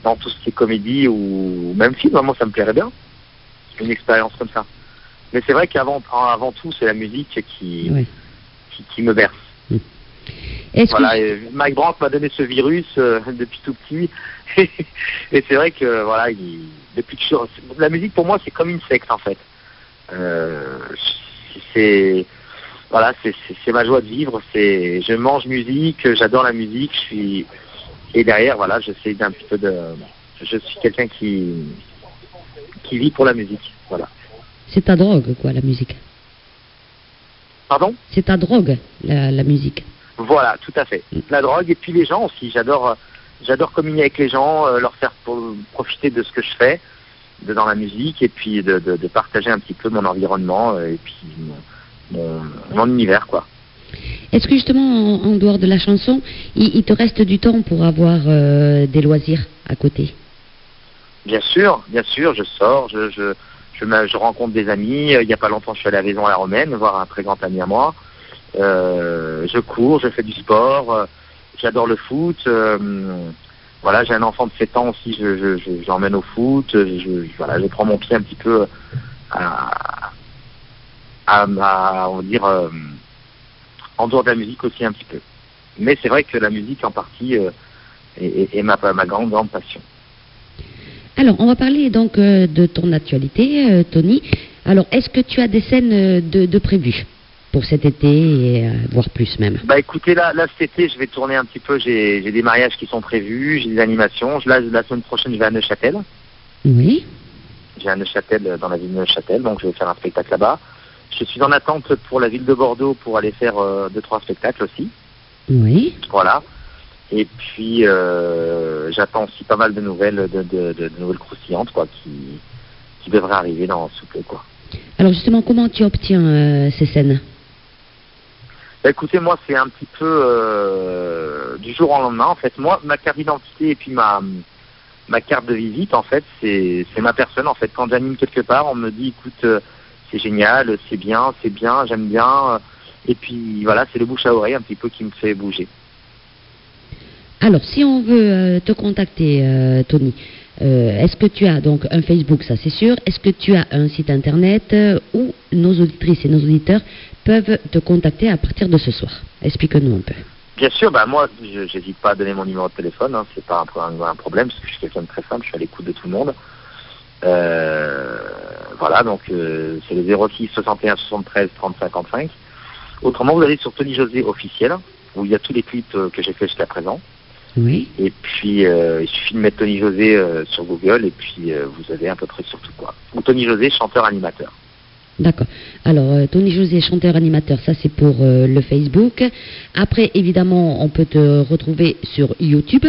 dans tout ce qui est comédie ou même film. Moi, ça me plairait bien. Une expérience comme ça. Mais c'est vrai qu'avant tout, c'est la musique qui me berce. Voilà, Mike Brandt m'a donné ce virus depuis tout petit. Et c'est vrai que voilà, depuis que la musique pour moi c'est comme une secte en fait. C'est ma joie de vivre. Je mange musique, j'adore la musique. Et derrière voilà, j'essaie d'un petit peu je suis quelqu'un qui vit pour la musique. Voilà. C'est ta drogue quoi, la musique. Pardon ? C'est ta drogue, la musique. Voilà, tout à fait. La drogue et puis les gens aussi. J'adore communier avec les gens, leur faire profiter de ce que je fais dans la musique et puis de partager un petit peu mon environnement et puis mon univers quoi. Est-ce que justement en dehors de la chanson, il te reste du temps pour avoir des loisirs à côté ? Bien sûr, je sors, je rencontre des amis. Il n'y a pas longtemps, je suis allé à Vaison à la Romaine voir un très grand ami à moi. Je cours, je fais du sport, j'adore le foot. Voilà, j'ai un enfant de 7 ans aussi, je l'emmène au foot. Je prends mon pied un petit peu on va dire, en dehors de la musique aussi un petit peu. Mais c'est vrai que la musique en partie est ma grande passion. Alors, on va parler donc de ton actualité, Tony. Alors, est-ce que tu as des scènes de prévues pour cet été et voire plus même? Bah écoutez, là cet été, je vais tourner un petit peu. J'ai des mariages qui sont prévus, j'ai des animations. Là, la semaine prochaine, je vais à Neuchâtel. Oui. J'ai à Neuchâtel, dans la ville de Neuchâtel, donc je vais faire un spectacle là-bas. Je suis en attente pour la ville de Bordeaux pour aller faire 2-3 spectacles aussi. Oui. Voilà. Et puis j'attends aussi pas mal de nouvelles, de nouvelles croustillantes quoi, qui devraient arriver dans ce peu quoi. Alors justement, comment tu obtiens ces scènes? Bah, écoutez, moi c'est un petit peu du jour au lendemain en fait. Moi, ma carte d'identité et puis ma carte de visite en fait, c'est ma personne en fait. Quand j'anime quelque part, on me dit écoute, c'est génial, c'est bien, j'aime bien. Et puis voilà, c'est le bouche à oreille un petit peu qui me fait bouger. Alors, si on veut te contacter, Tony, Est-ce que tu as donc un Facebook, ça c'est sûr. Est-ce que tu as un site internet où nos auditrices et nos auditeurs peuvent te contacter à partir de ce soir? Explique-nous un peu. Bien sûr, moi, j'hésite pas à donner mon numéro de téléphone, hein, c'est pas un problème, parce que je suis quelqu'un de très simple, je suis à l'écoute de tout le monde. Voilà, donc c'est le 06 61 73 30 55. Autrement, vous allez sur Tony José officiel, où il y a tous les clips que j'ai fait jusqu'à présent. Oui. Et puis, il suffit de mettre Tony José sur Google, et puis vous avez à peu près sur tout quoi. Ou Tony José, chanteur-animateur. D'accord. Alors, Tony José, chanteur-animateur, ça c'est pour le Facebook. Après, évidemment, on peut te retrouver sur YouTube.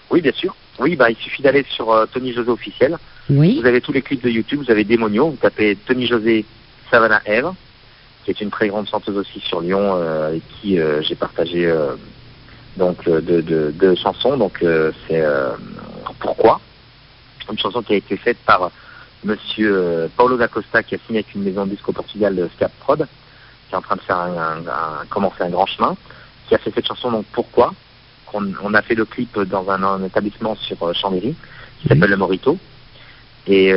Oui, bien sûr. Oui, il suffit d'aller sur Tony José officiel. Oui. Vous avez tous les clips de YouTube, vous avez Démonio, vous tapez Tony José Savannah Eve, qui est une très grande chanteuse aussi sur Lyon, avec qui j'ai partagé deux chansons. Donc c'est Pourquoi, une chanson qui a été faite par Monsieur Paulo da Costa, qui a signé avec une maison de disques au Portugal, Scap Prod, qui est en train de faire commencer un grand chemin, qui a fait cette chanson donc Pourquoi. On a fait le clip dans un établissement sur Chambéry qui s'appelle le Morito. Et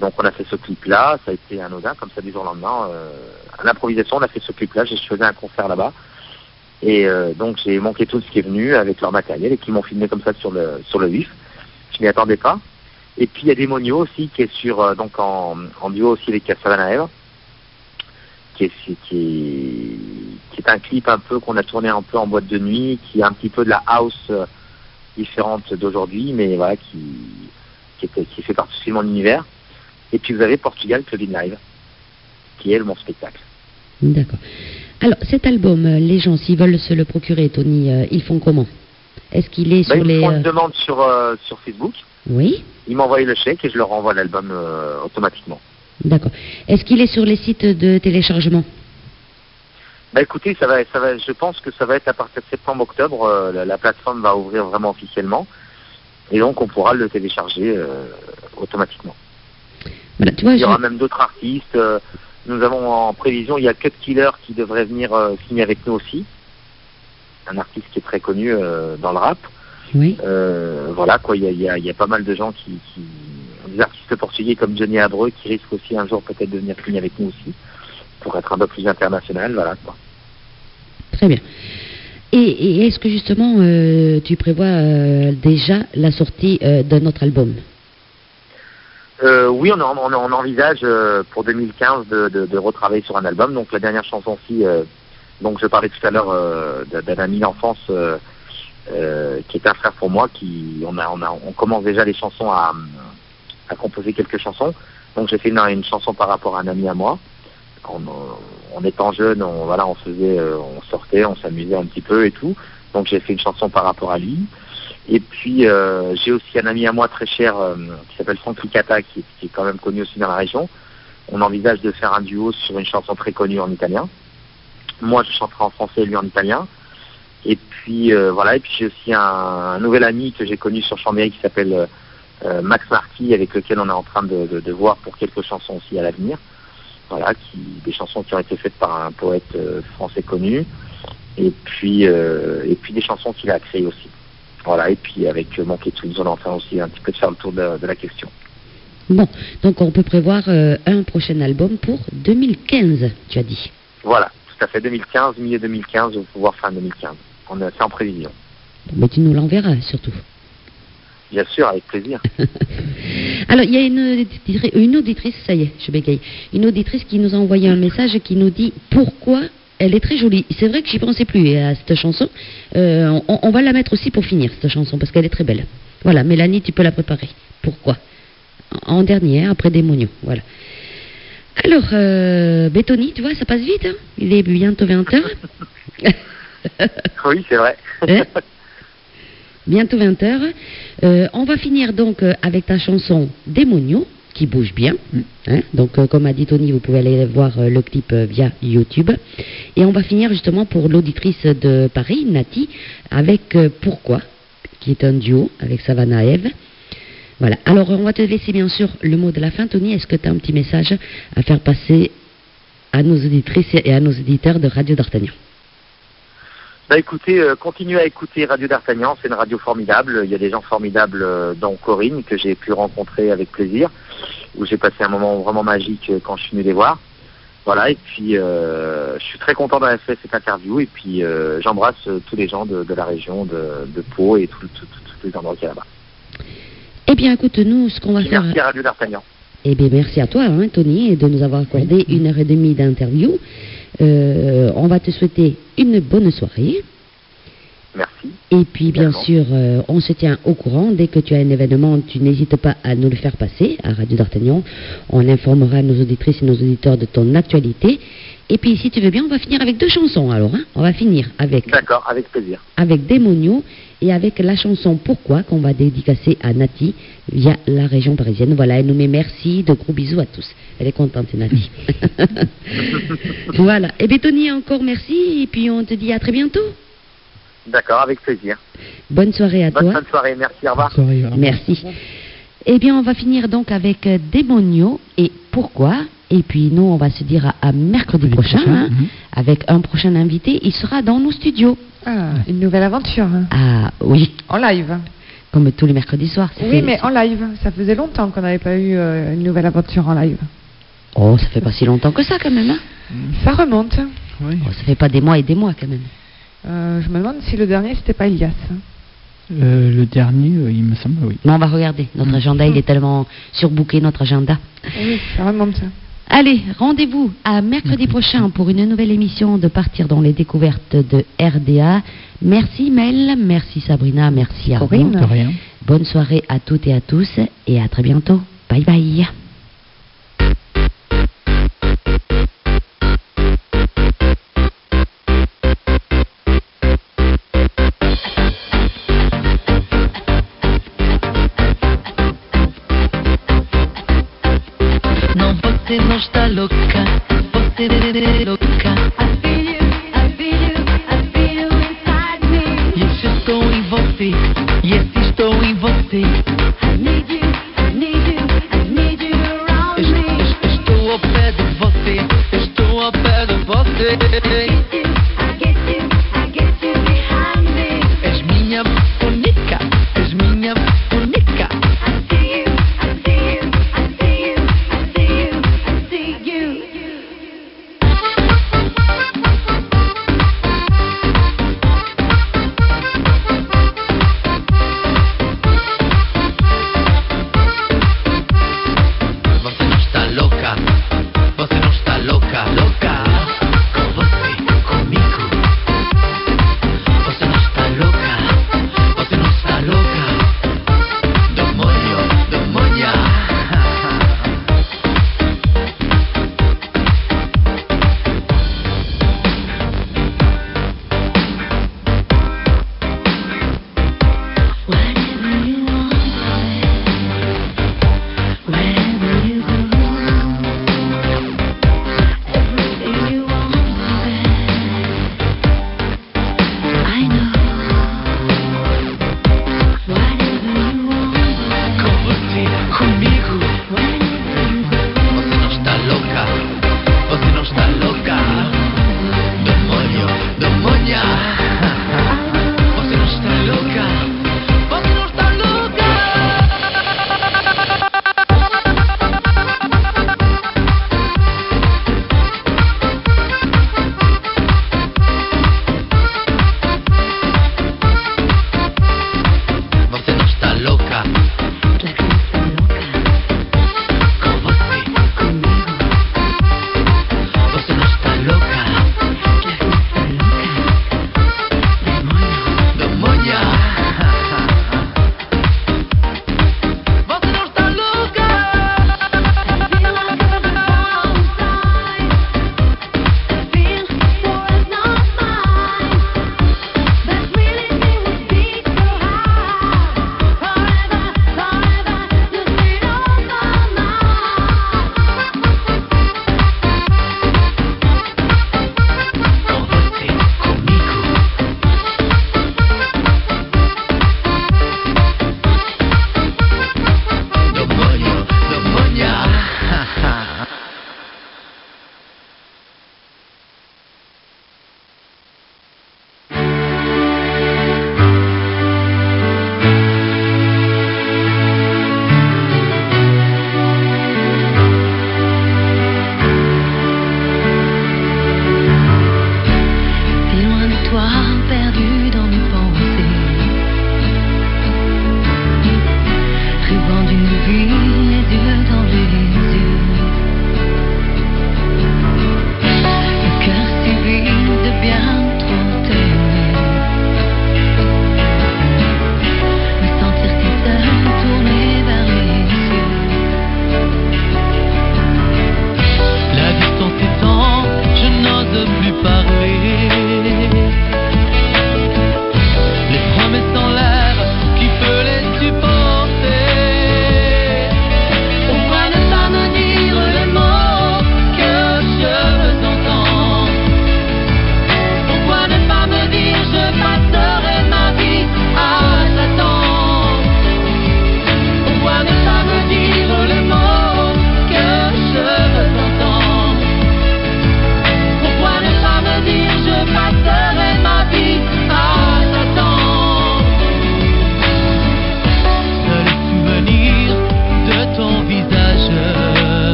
donc on a fait ce clip-là, ça a été anodin, comme ça du jour au lendemain. À l'improvisation, on a fait ce clip-là, j'ai choisi un concert là-bas. Et donc j'ai manqué tout ce qui est venu avec leur matériel et qui m'ont filmé comme ça sur le vif. Je m'y attendais pas. Et puis il y a Démonio aussi qui est sur donc en duo aussi avec Savannah Eve, qui est un clip un peu qu'on a tourné un peu en boîte de nuit, qui est un petit peu de la house différente d'aujourd'hui, mais voilà, qui fait partie de mon univers. Et puis vous avez Portugal Clubbing Live, qui est mon spectacle. D'accord. Alors cet album, les gens, s'ils veulent se le procurer, Tony, ils font comment? Est-ce qu'il est sur les... Ils font une demande sur Facebook. Oui. Ils m'envoient le chèque et je leur envoie l'album automatiquement. D'accord. Est-ce qu'il est sur les sites de téléchargement? Écoutez, ça va, je pense que ça va être à partir de septembre-octobre, la plateforme va ouvrir vraiment officiellement, et donc on pourra le télécharger automatiquement. Voilà, tu vois, il y aura même d'autres artistes. Nous avons en prévision, il y a Cut Killer qui devrait venir signer avec nous aussi, un artiste qui est très connu dans le rap. Oui. Voilà quoi, il y a pas mal de gens des artistes portugais comme Johnny Abreu qui risquent aussi un jour peut-être de venir signer avec nous aussi, pour être un peu plus international, voilà quoi. Très bien. Et est-ce que justement tu prévois déjà la sortie d'un autre album? Oui, on envisage pour 2015 de retravailler sur un album. Donc la dernière chanson aussi, donc je parlais tout à l'heure d'un ami d'enfance qui est un frère pour moi, on commence déjà les chansons à composer quelques chansons. Donc j'ai fait une chanson par rapport à un ami à moi. En étant jeune, on sortait, on s'amusait un petit peu et tout. Donc j'ai fait une chanson par rapport à lui. Et puis j'ai aussi un ami à moi très cher qui s'appelle Franck Ricata, qui est quand même connu aussi dans la région. On envisage de faire un duo sur une chanson très connue en italien. Moi je chanterai en français et lui en italien. Et puis voilà, et puis j'ai aussi un nouvel ami que j'ai connu sur Chambéry qui s'appelle Max Marty, avec lequel on est en train de voir pour quelques chansons aussi à l'avenir. Voilà, des chansons qui ont été faites par un poète français connu, et puis des chansons qu'il a créées aussi. Voilà, et puis avec Monkey Tunes, on est en train aussi un petit peu de faire le tour de la question. Bon, donc on peut prévoir un prochain album pour 2015, tu as dit. Voilà, tout à fait, 2015, milieu 2015, on va pouvoir fin 2015. C'est en prévision. Mais tu nous l'enverras surtout. Bien sûr, avec plaisir. Alors, il y a une auditrice, ça y est, je bégaye, une auditrice qui nous a envoyé un message qui nous dit pourquoi elle est très jolie. C'est vrai que j'y pensais plus à cette chanson. On va la mettre aussi pour finir, cette chanson, parce qu'elle est très belle. Voilà, Mélanie, tu peux la préparer. Pourquoi? En dernier, après Démonio, voilà. Alors, Bétoni, tu vois, ça passe vite, hein. Il est bientôt 20h. Oui, c'est vrai. Bientôt 20h. On va finir donc avec ta chanson Démonio, qui bouge bien. Hein. Donc, comme a dit Tony, vous pouvez aller voir le clip via YouTube. Et on va finir justement pour l'auditrice de Paris, Nati, avec Pourquoi, qui est un duo avec Savannah Eve. Voilà. Alors, on va te laisser bien sûr le mot de la fin. Tony, est-ce que tu as un petit message à faire passer à nos auditrices et à nos auditeurs de Radio d'Artagnan? Bah écoutez, continuez à écouter Radio d'Artagnan, c'est une radio formidable. Il y a des gens formidables dans Corinne que j'ai pu rencontrer avec plaisir, où j'ai passé un moment vraiment magique quand je suis venu les voir. Voilà, et puis je suis très content d'avoir fait cette interview, et puis j'embrasse tous les gens de la région de Pau et tous les endroits qu'il y a là-bas. Eh bien, écoute, nous, ce qu'on va faire... Merci à Radio d'Artagnan. Eh bien, merci à toi, hein, Tony, de nous avoir accordé 1h30 d'interview. On va te souhaiter une bonne soirée. Merci. Et puis, bien sûr, on se tient au courant. Dès que tu as un événement, tu n'hésites pas à nous le faire passer à Radio d'Artagnan. On informera nos auditrices et nos auditeurs de ton actualité. Et puis, si tu veux bien, on va finir avec 2 chansons, alors. Hein. On va finir avec... D'accord, avec plaisir. Avec Démonio et avec la chanson Pourquoi, qu'on va dédicacer à Nati via la région parisienne. Voilà, elle nous met merci, de gros bisous à tous. Elle est contente, Nati. Voilà. Et bien, Tony, encore merci. Et puis, on te dit à très bientôt. D'accord, avec plaisir. Bonne soirée à toi. Bonne fin de soirée, merci, au revoir. Merci. Eh bien, on va finir donc avec Démonio et Pourquoi. Et puis, nous, on va se dire à mercredi prochain, hein, avec un prochain invité. Il sera dans nos studios. Ah, une nouvelle aventure. Hein. Ah, oui. En live. Comme tous les mercredis soirs. Oui, mais en live. Ça faisait longtemps qu'on n'avait pas eu une nouvelle aventure en live. Oh, ça fait pas si longtemps que ça, quand même. Hein. Ça remonte. Oui. Oh, ça fait pas des mois et des mois, quand même. Je me demande si le dernier, c'était pas Elias. Le dernier, il me semble, oui. Mais on va regarder. Notre agenda, il est tellement surbooké, notre agenda. Oui, ça remonte. Allez, rendez-vous à mercredi prochain pour une nouvelle émission de Partir dans les découvertes de RDA. Merci Mel, merci Sabrina, merci à Corinne. De rien. Bonne soirée à toutes et à tous et à très bientôt. Bye bye. Você não está louca, você é louca. I feel you, I feel you, I feel you inside me. Yes, estou em você, yes, estou em você. I need you, I need you, I need you around me. Estou ao pé de você, estou ao pé de você. I get you behind me. És minha única, és minha única. I see you, I see you, I see you, I see you.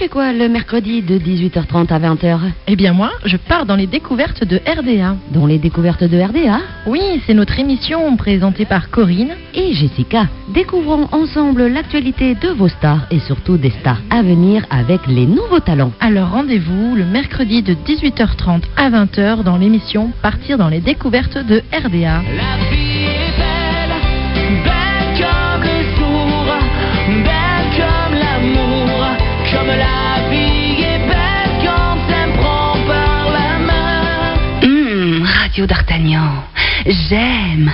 fais quoi le mercredi de 18h30 à 20h? Eh bien moi, je pars dans les découvertes de RDA. Dans les découvertes de RDA? Oui, c'est notre émission présentée par Corinne et Jessica. Découvrons ensemble l'actualité de vos stars et surtout des stars à venir avec les nouveaux talents. Alors rendez-vous le mercredi de 18h30 à 20h dans l'émission Partir dans les découvertes de RDA. La vie est belle, belle comme le jour, belle comme l'amour, comme la vie est belle quand elle me prend par la main. Radio d'Artagnan, j'aime.